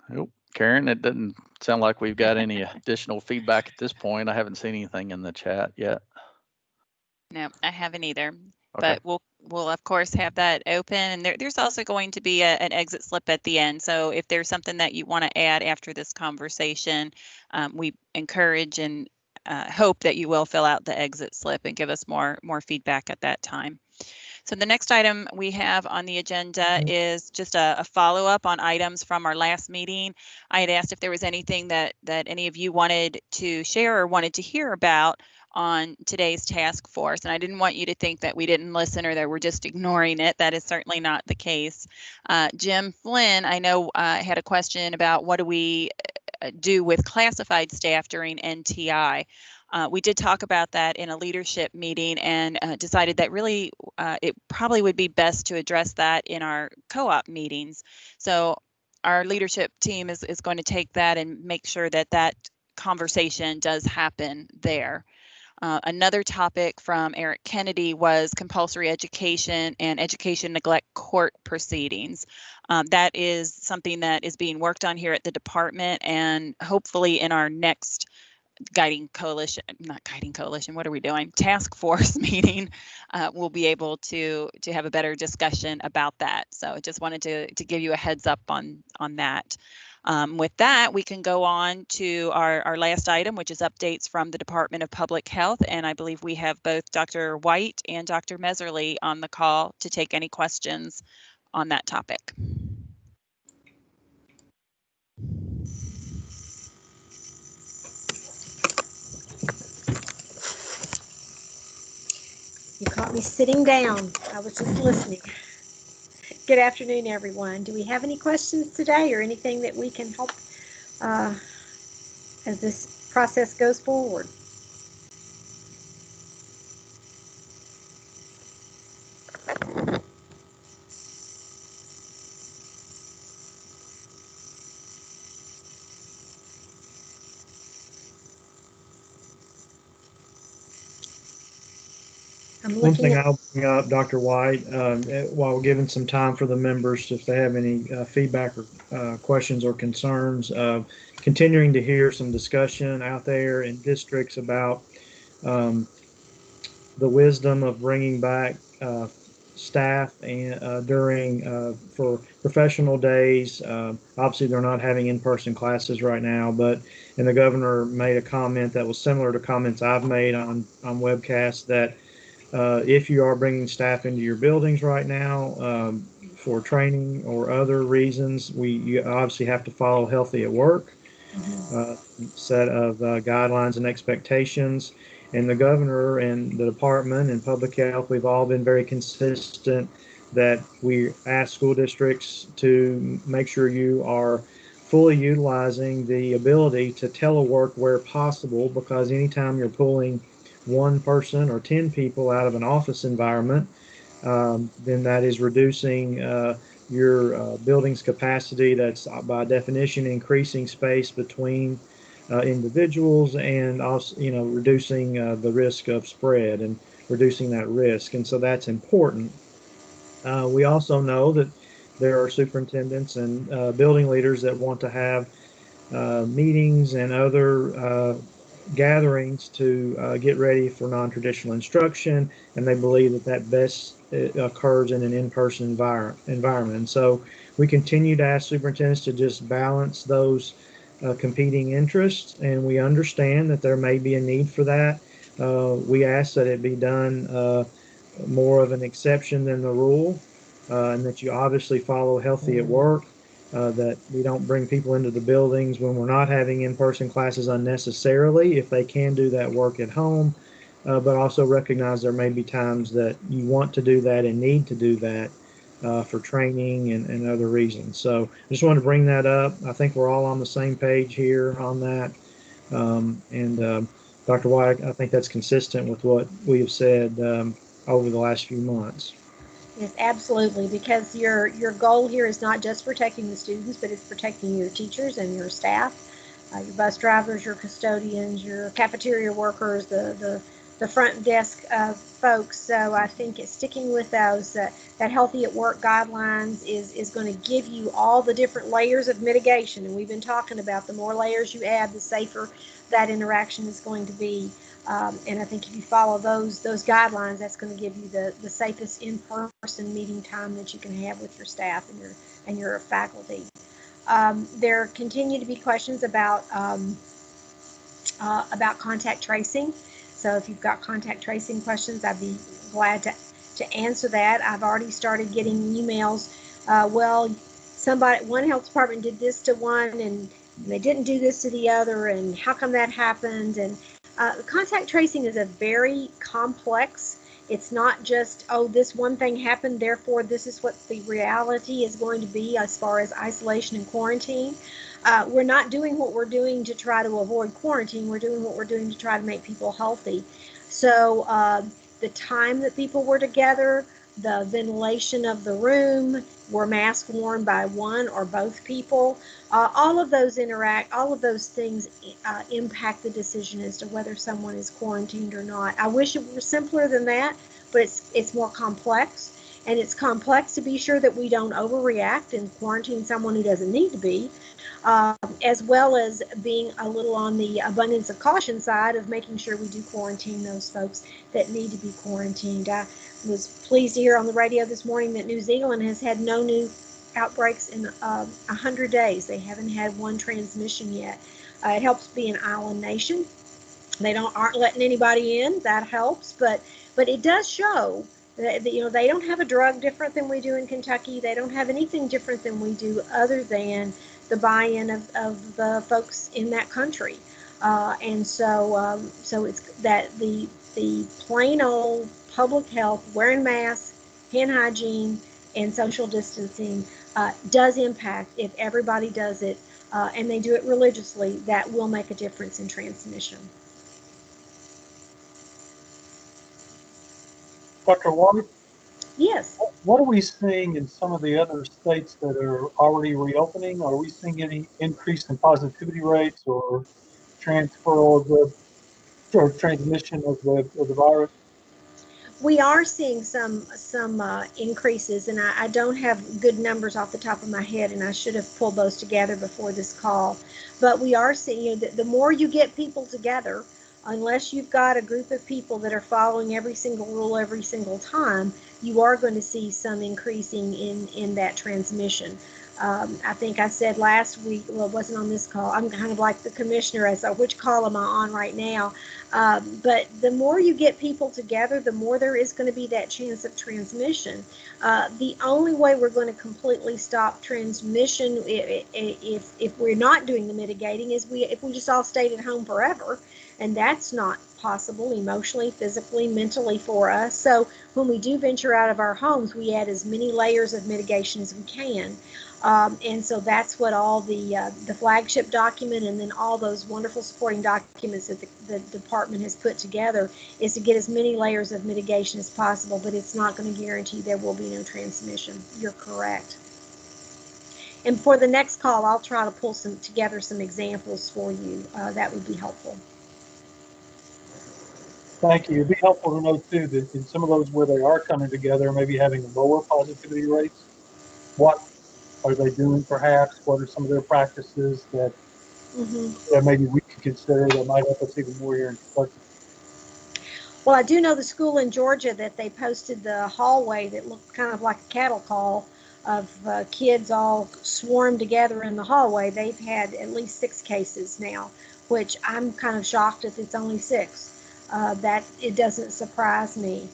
Nope. Karen, it doesn't sound like we've got any additional feedback at this point. I haven't seen anything in the chat yet. No, I haven't either. Okay. But we'll of course have that open, and there's also going to be an exit slip at the end. So if there's something that you want to add after this conversation, we encourage and hope that you will fill out the exit slip and give us more feedback at that time. So the next item we have on the agenda is just a follow-up on items from our last meeting. I had asked if there was anything that any of you wanted to share or wanted to hear about on today's task force. And I didn't want you to think that we didn't listen or that we're just ignoring it. That is certainly not the case. Jim Flynn, I know, had a question about what do we do with classified staff during NTI. We did talk about that in a leadership meeting and decided that really it probably would be best to address that in our co-op meetings. So our leadership team is going to take that and make sure that that conversation does happen there. Another topic from Eric Kennedy was compulsory education and education neglect court proceedings. That is something that is being worked on here at the department, and hopefully in our next what are we doing? Task force meeting, we'll be able to have a better discussion about that. So I just wanted to give you a heads up on that. With that, we can go on to our last item, which is updates from the Department of Public Health. And I believe we have both Dr. White and Dr. Meserly on the call to take any questions on that topic. You caught me sitting down. I was just listening. Good afternoon, everyone. Do we have any questions today or anything that we can help as this process goes forward? One thing I'll bring up, Dr. White, while giving some time for the members, if they have any feedback or questions or concerns, continuing to hear some discussion out there in districts about the wisdom of bringing back staff and for professional days. Obviously, they're not having in-person classes right now, and the governor made a comment that was similar to comments I've made on webcasts that if you are bringing staff into your buildings right now for training or other reasons, you obviously have to follow Healthy at Work set of guidelines and expectations. And the governor and the department and public health, we've all been very consistent that we ask school districts to make sure you are fully utilizing the ability to telework where possible, because anytime you're pulling one person or 10 people out of an office environment, then that is reducing your building's capacity. That's by definition increasing space between individuals, and also, reducing the risk of spread and reducing that risk. And so that's important. We also know that there are superintendents and building leaders that want to have meetings and other gatherings to get ready for non-traditional instruction, and they believe that that best occurs in an in-person environment. And so we continue to ask superintendents to just balance those competing interests, and we understand that there may be a need for that. We ask that it be done more of an exception than the rule, and that you obviously follow healthy at work. That we don't bring people into the buildings when we're not having in-person classes unnecessarily, if they can do that work at home, but also recognize there may be times that you want to do that and need to do that for training and other reasons. So I just want to bring that up. I think we're all on the same page here on that. Dr. White, I think that's consistent with what we have said over the last few months. Yes, absolutely, because your goal here is not just protecting the students, but it's protecting your teachers and your staff, your bus drivers, your custodians, your cafeteria workers, the front desk folks. So I think it's sticking with those, that healthy at work guidelines is going to give you all the different layers of mitigation. And we've been talking about the more layers you add, the safer that interaction is going to be. And I think if you follow those guidelines, that's going to give you the safest in-person meeting time that you can have with your staff and your faculty. There continue to be questions about contact tracing. So if you've got contact tracing questions, I'd be glad to answer that. I've already started getting emails. Well, one health department did this to one, and they didn't do this to the other, and how come that happened? And contact tracing is a very complex. It's not just, oh, this one thing happened, therefore this is what the reality is going to be as far as isolation and quarantine. We're not doing what we're doing to try to avoid quarantine. We're doing what we're doing to try to make people healthy. So the time that people were together, the ventilation of the room, were masks worn by one or both people, all of those things impact the decision as to whether someone is quarantined or not. I wish it were simpler than that, but it's more complex. And it's complex to be sure that we don't overreact and quarantine someone who doesn't need to be, as well as being a little on the abundance of caution side of making sure we do quarantine those folks that need to be quarantined. I was pleased to hear on the radio this morning that New Zealand has had no new outbreaks in 100 days. They haven't had one transmission yet. It helps be an island nation. They aren't letting anybody in. That helps, but it does show that they don't have a drug different than we do in Kentucky. They don't have anything different than we do, other than the buy-in of the folks in that country. And so it's that the plain old public health, wearing masks, hand hygiene, and social distancing does impact. If everybody does it and they do it religiously, that will make a difference in transmission. Dr. White? Yes. What are we seeing in some of the other states that are already reopening? Are we seeing any increase in positivity rates or transfer of or transmission of the virus? We are seeing some increases, and I don't have good numbers off the top of my head, and I should have pulled those together before this call. But we are seeing that the more you get people together, unless you've got a group of people that are following every single rule every single time, you are going to see some increasing in that transmission. I think I said last week, well, it wasn't on this call, I'm kind of like the commissioner as to which call am I on right now. But the more you get people together, the more there is going to be that chance of transmission. The only way we're going to completely stop transmission if we're not doing the mitigating is if we just all stayed at home forever. And that's not possible emotionally, physically, mentally for us. So when we do venture out of our homes, we add as many layers of mitigation as we can. And so that's what all the flagship document and then all those wonderful supporting documents that the department has put together is to get as many layers of mitigation as possible, but it's not going to guarantee there will be no transmission. You're correct. And for the next call, I'll try to pull together some examples for you. That would be helpful. Thank you. It'd be helpful to know too that in some of those where they are coming together, maybe having lower positivity rates, what are they doing perhaps? What are some of their practices that that maybe we could consider that might help us even more here in Kentucky? Well, I do know the school in Georgia that they posted the hallway that looked kind of like a cattle call of kids all swarmed together in the hallway. They've had at least 6 cases now, which I'm kind of shocked if it's only 6. That it doesn't surprise me.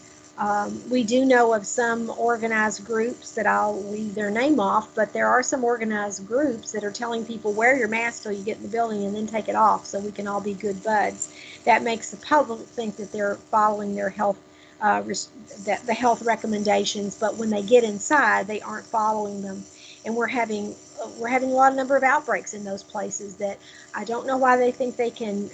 We do know of some organized groups that I'll leave their name off, but there are some organized groups that are telling people wear your mask till you get in the building and then take it off so we can all be good buds. That makes the public think that they're following their health, the health recommendations, but when they get inside, they aren't following them. And we're having a lot number of outbreaks in those places that I don't know why they think they can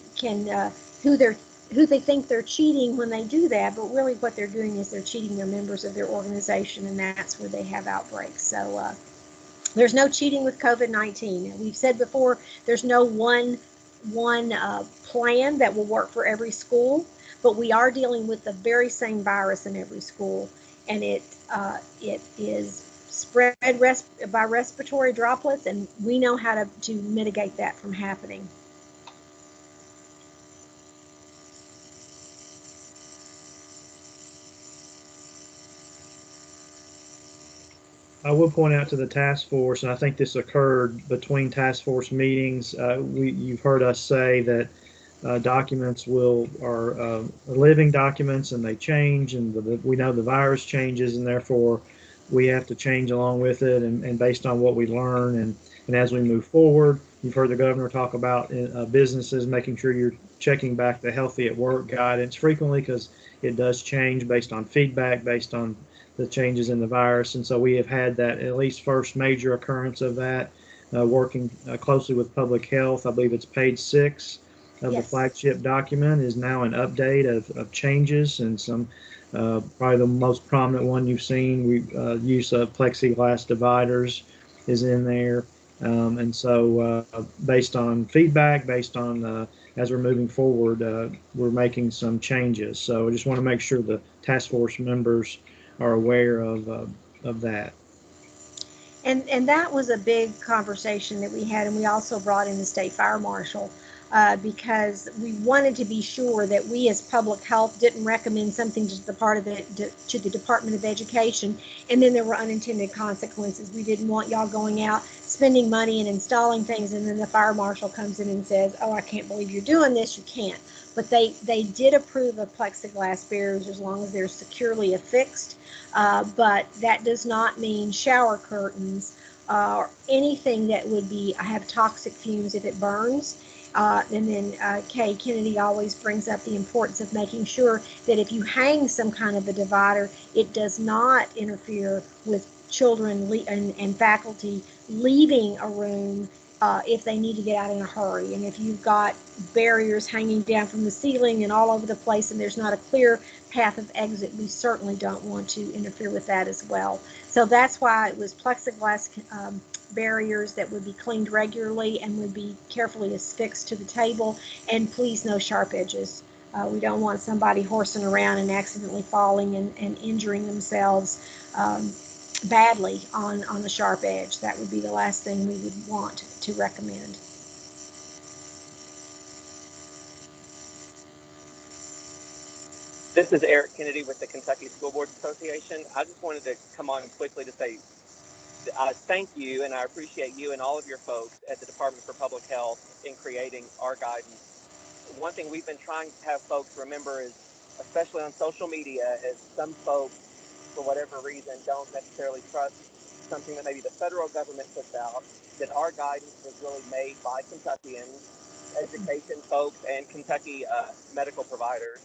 who they think they're cheating when they do that, but really what they're doing is they're cheating their members of their organization, and that's where they have outbreaks. So there's no cheating with COVID-19. We've said before, there's no one plan that will work for every school, but we are dealing with the very same virus in every school, and it is spread by respiratory droplets, and we know how to mitigate that from happening. I will point out to the task force, and I think this occurred between task force meetings. You've heard us say that documents are living documents and they change, and we know the virus changes, and therefore we have to change along with it, and based on what we learn and as we move forward. You've heard the governor talk about businesses making sure you're checking back the healthy at work guidance frequently, because it does change based on feedback, based on the changes in the virus. And so we have had that at least first major occurrence of that, working closely with public health. I believe it's page 6 of the flagship document is now an update of changes, and some probably the most prominent one you've seen, use of plexiglass dividers is in there. And so based on feedback, based on as we're moving forward, we're making some changes. So I just want to make sure the task force members are aware of that. And that was a big conversation that we had, and we also brought in the state fire marshal because we wanted to be sure that we as public health didn't recommend something to the Department of Education, and then there were unintended consequences. We didn't want y'all going out spending money and installing things, and then the fire marshal comes in and says, "Oh, I can't believe you're doing this. You can't." But they did approve of plexiglass barriers as long as they're securely affixed. But that does not mean shower curtains or anything that would have toxic fumes if it burns. And then Kay Kennedy always brings up the importance of making sure that if you hang some kind of a divider, it does not interfere with children and faculty leaving a room if they need to get out in a hurry. And if you've got barriers hanging down from the ceiling and all over the place and there's not a clear path of exit, we certainly don't want to interfere with that as well. So that's why it was plexiglass barriers that would be cleaned regularly and would be carefully affixed to the table, and please no sharp edges. We don't want somebody horsing around and accidentally falling and injuring themselves badly on the sharp edge. That would be the last thing we would want to recommend. This is Eric Kennedy with the Kentucky School Board Association. I just wanted to come on quickly to say thank you, and I appreciate you and all of your folks at the Department for Public Health in creating our guidance. One thing we've been trying to have folks remember is, especially on social media, is some folks, for whatever reason, don't necessarily trust something that maybe the federal government puts out, that our guidance was really made by Kentuckians, education folks, and Kentucky medical providers.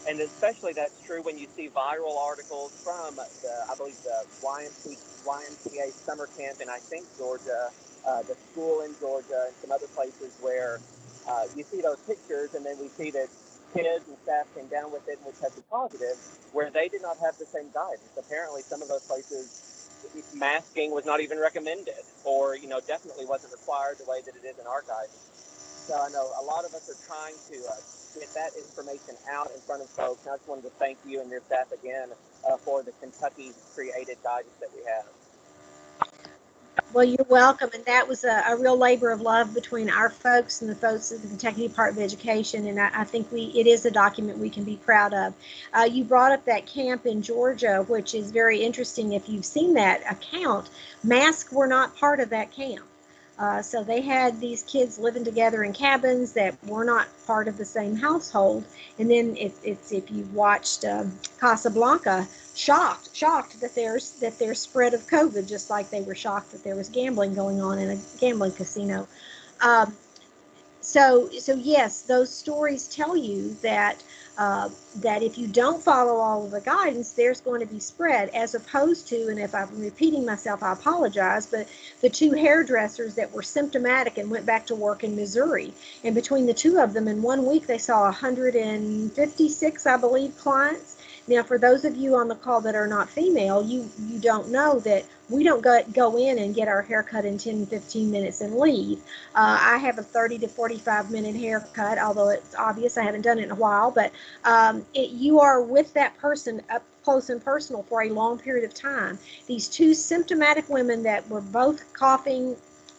And especially that's true when you see viral articles from I believe the YMCA summer camp in, I think, Georgia, the school in Georgia, and some other places where you see those pictures, and then we see that kids and staff came down with it and was tested positive, where they did not have the same guidance. Apparently, some of those places masking was not even recommended, or definitely wasn't required the way that it is in our guidance. So I know a lot of us are trying to get that information out in front of folks. And I just wanted to thank you and your staff again for the Kentucky created guidance that we have. Well, you're welcome. And that was a real labor of love between our folks and the folks at the Kentucky Department of Education. And I think it is a document we can be proud of. You brought up that camp in Georgia, which is very interesting. If you've seen that account, masks were not part of that camp. So they had these kids living together in cabins that were not part of the same household. And then if you watched Casablanca, shocked that there's spread of COVID, just like they were shocked that there was gambling going on in a gambling casino. So yes, those stories tell you that that if you don't follow all of the guidance, there's going to be spread, as opposed to, and if I'm repeating myself, I apologize, but the two hairdressers that were symptomatic and went back to work in Missouri, and between the two of them in 1 week, they saw 156, I believe, clients. Now, for those of you on the call that are not female, you don't know that we don't go in and get our hair cut in 10, 15 minutes and leave. I have a 30 to 45 minute haircut, although it's obvious I haven't done it in a while, but you are with that person up close and personal for a long period of time. These two symptomatic women that were both coughing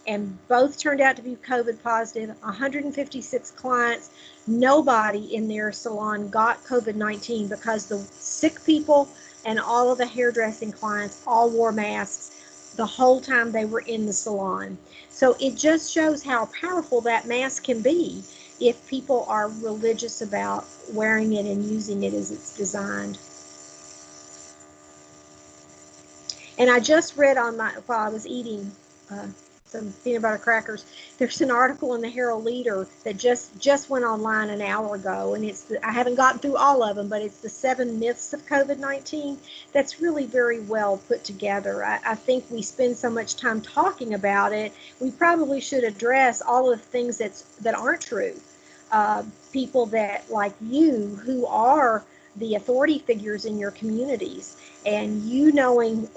and both turned out to be COVID positive, 156 clients, nobody in their salon got COVID-19 because the sick people and all of the hairdressing clients all wore masks the whole time they were in the salon. So it just shows how powerful that mask can be if people are religious about wearing it and using it as it's designed. And I just read while I was eating some peanut butter crackers, there's an article in the Herald Leader that just went online an hour ago, and I haven't gotten through all of them, but it's the 7 myths of COVID-19. That's really very well put together. I think we spend so much time talking about it, we probably should address all of the things that aren't true. People that, like you, who are the authority figures in your communities, and you knowing,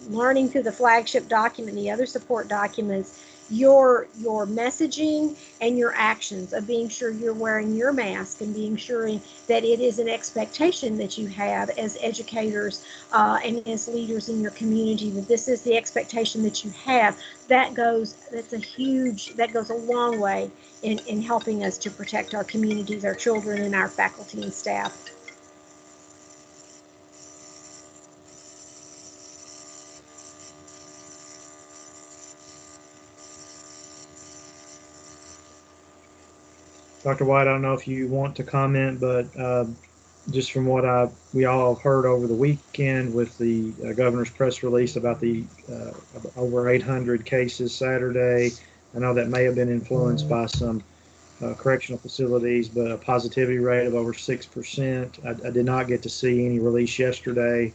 learning through the flagship document, the other support documents, your messaging and your actions of being sure you're wearing your mask and being sure that it is an expectation that you have as educators and as leaders in your community, that this is the expectation that you have. That goes a long way in helping us to protect our communities, our children, and our faculty and staff. Dr. White, I don't know if you want to comment, but just from what we all heard over the weekend with the governor's press release about the over 800 cases Saturday, I know that may have been influenced by some correctional facilities, but a positivity rate of over 6%. I did not get to see any release yesterday.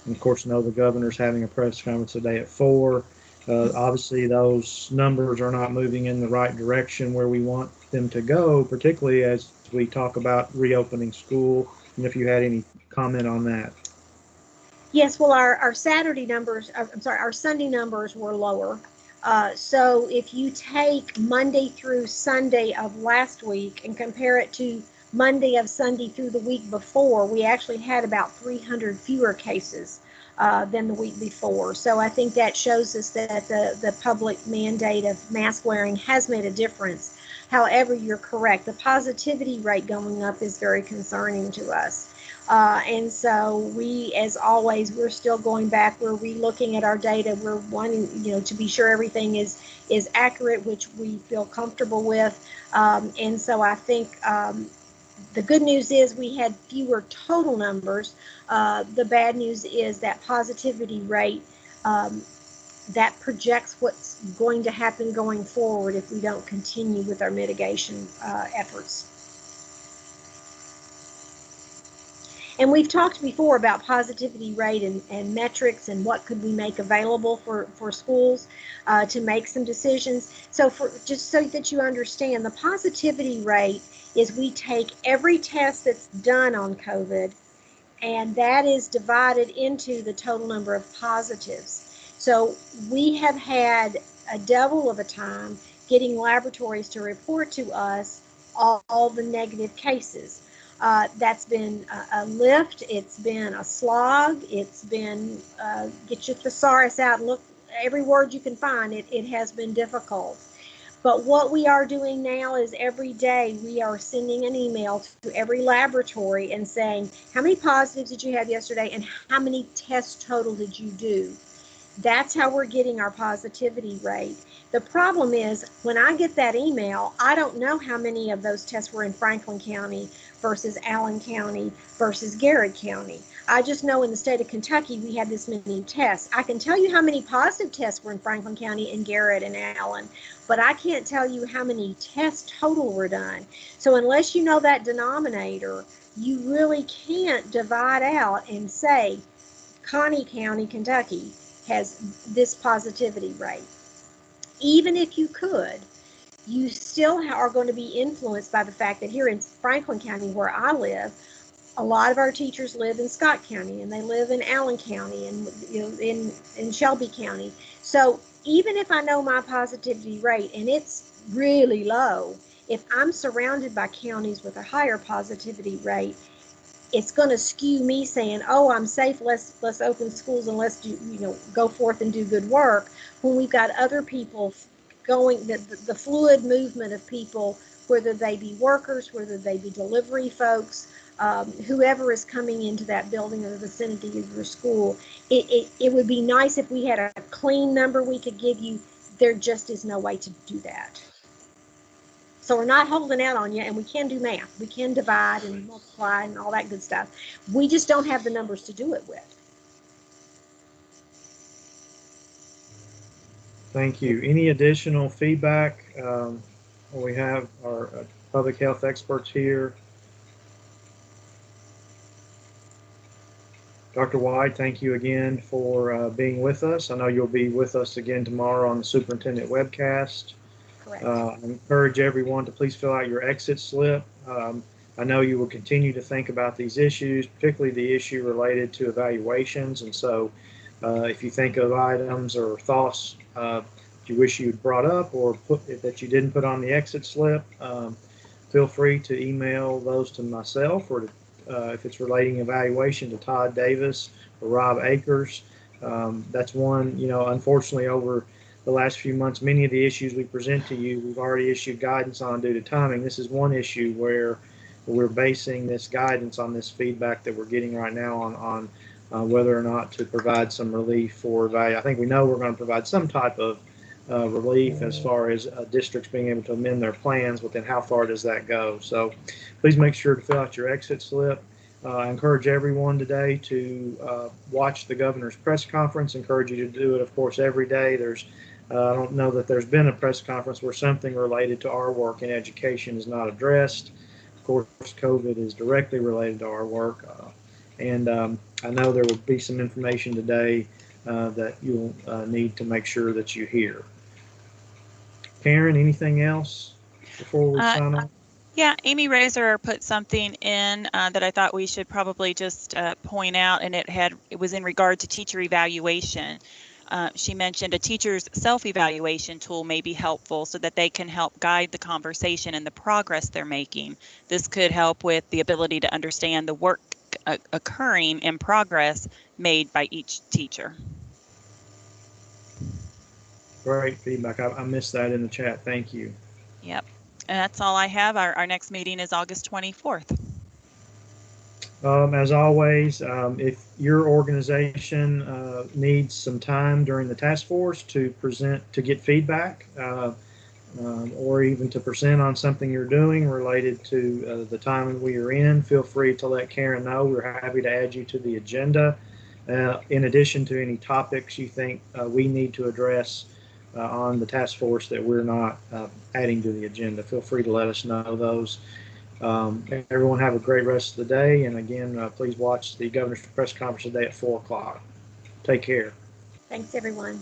And of course, know the governor's having a press conference today at 4. Obviously, those numbers are not moving in the right direction where we want them to go, particularly as we talk about reopening school. And if you had any comment on that. Yes, well, our Saturday numbers, our Sunday numbers were lower. So if you take Monday through Sunday of last week and compare it to Monday of Sunday through the week before, we actually had about 300 fewer cases than the week before. So I think that shows us that the public mandate of mask wearing has made a difference. However, you're correct. The positivity rate going up is very concerning to us. And so we, as always, we're still going back. We're re-looking at our data. We're wanting, to be sure everything is accurate, which we feel comfortable with. And so I think the good news is we had fewer total numbers. The bad news is that positivity rate that projects what's going to happen going forward if we don't continue with our mitigation efforts. And we've talked before about positivity rate and metrics and what could we make available for schools to make some decisions. So just so that you understand, the positivity rate is we take every test that's done on COVID and that is divided into the total number of positives. So we have had a double of a time getting laboratories to report to us all the negative cases. That's been a lift, it's been a slog, it's been get your thesaurus out and look every word you can find. It has been difficult. But what we are doing now is every day we are sending an email to every laboratory and saying, how many positives did you have yesterday and how many tests total did you do? That's how we're getting our positivity rate. The problem is when I get that email, I don't know how many of those tests were in Franklin County versus Allen County versus Garrett County. I just know in the state of Kentucky, we had this many tests. I can tell you how many positive tests were in Franklin County and Garrett and Allen, but I can't tell you how many tests total were done. So unless you know that denominator, you really can't divide out and say, Connie County, Kentucky has this positivity rate. Even if you could, you still are going to be influenced by the fact that here in Franklin County, where I live, a lot of our teachers live in Scott County and they live in Allen County and in Shelby County. So even if I know my positivity rate and it's really low, if I'm surrounded by counties with a higher positivity rate, it's going to skew me saying, oh, I'm safe, let's open schools and let's do, go forth and do good work, when we've got other people going, the fluid movement of people, whether they be workers, whether they be delivery folks, whoever is coming into that building or the vicinity of your school. It would be nice if we had a clean number we could give you. There just is no way to do that. So we're not holding out on you, and we can do math. We can divide and multiply and all that good stuff. We just don't have the numbers to do it with. Thank you. Any additional feedback? We have our public health experts here. Dr. White, thank you again for being with us. I know you'll be with us again tomorrow on the superintendent webcast. Correct. I encourage everyone to please fill out your exit slip. I know you will continue to think about these issues, particularly the issue related to evaluations. And so if you think of items or thoughts you wish you'd brought up or that you didn't put on the exit slip, feel free to email those to myself or to, if it's relating evaluation, to Todd Davis or Rob Akers. That's one, unfortunately over the last few months, many of the issues we present to you, we've already issued guidance on due to timing. This is one issue where we're basing this guidance on this feedback that we're getting right now on whether or not to provide some relief for evaluation. I think we know we're going to provide some type of relief as far as districts being able to amend their plans, but then how far does that go? So please make sure to fill out your exit slip. I encourage everyone today to watch the governor's press conference. Encourage you to do it, of course, every day. I don't know that there's been a press conference where something related to our work in education is not addressed. Of course, COVID is directly related to our work. And I know there will be some information today that you'll need to make sure that you hear. Karen, anything else before we sign off? Yeah, Amy Razor put something in that I thought we should probably just point out, and it was in regard to teacher evaluation. She mentioned a teacher's self-evaluation tool may be helpful so that they can help guide the conversation and the progress they're making. This could help with the ability to understand the work occurring in progress made by each teacher. Great feedback. I missed that in the chat. Thank you. Yep. And that's all I have. Our next meeting is August 24th. As always, if your organization needs some time during the task force to get feedback, or even to present on something you're doing related to the time we are in, feel free to let Karen know. We're happy to add you to the agenda. In addition to any topics you think we need to address on the task force that we're not adding to the agenda, feel free to let us know those. Everyone have a great rest of the day. And again, please watch the governor's press conference today at 4 o'clock. Take care. Thanks, everyone.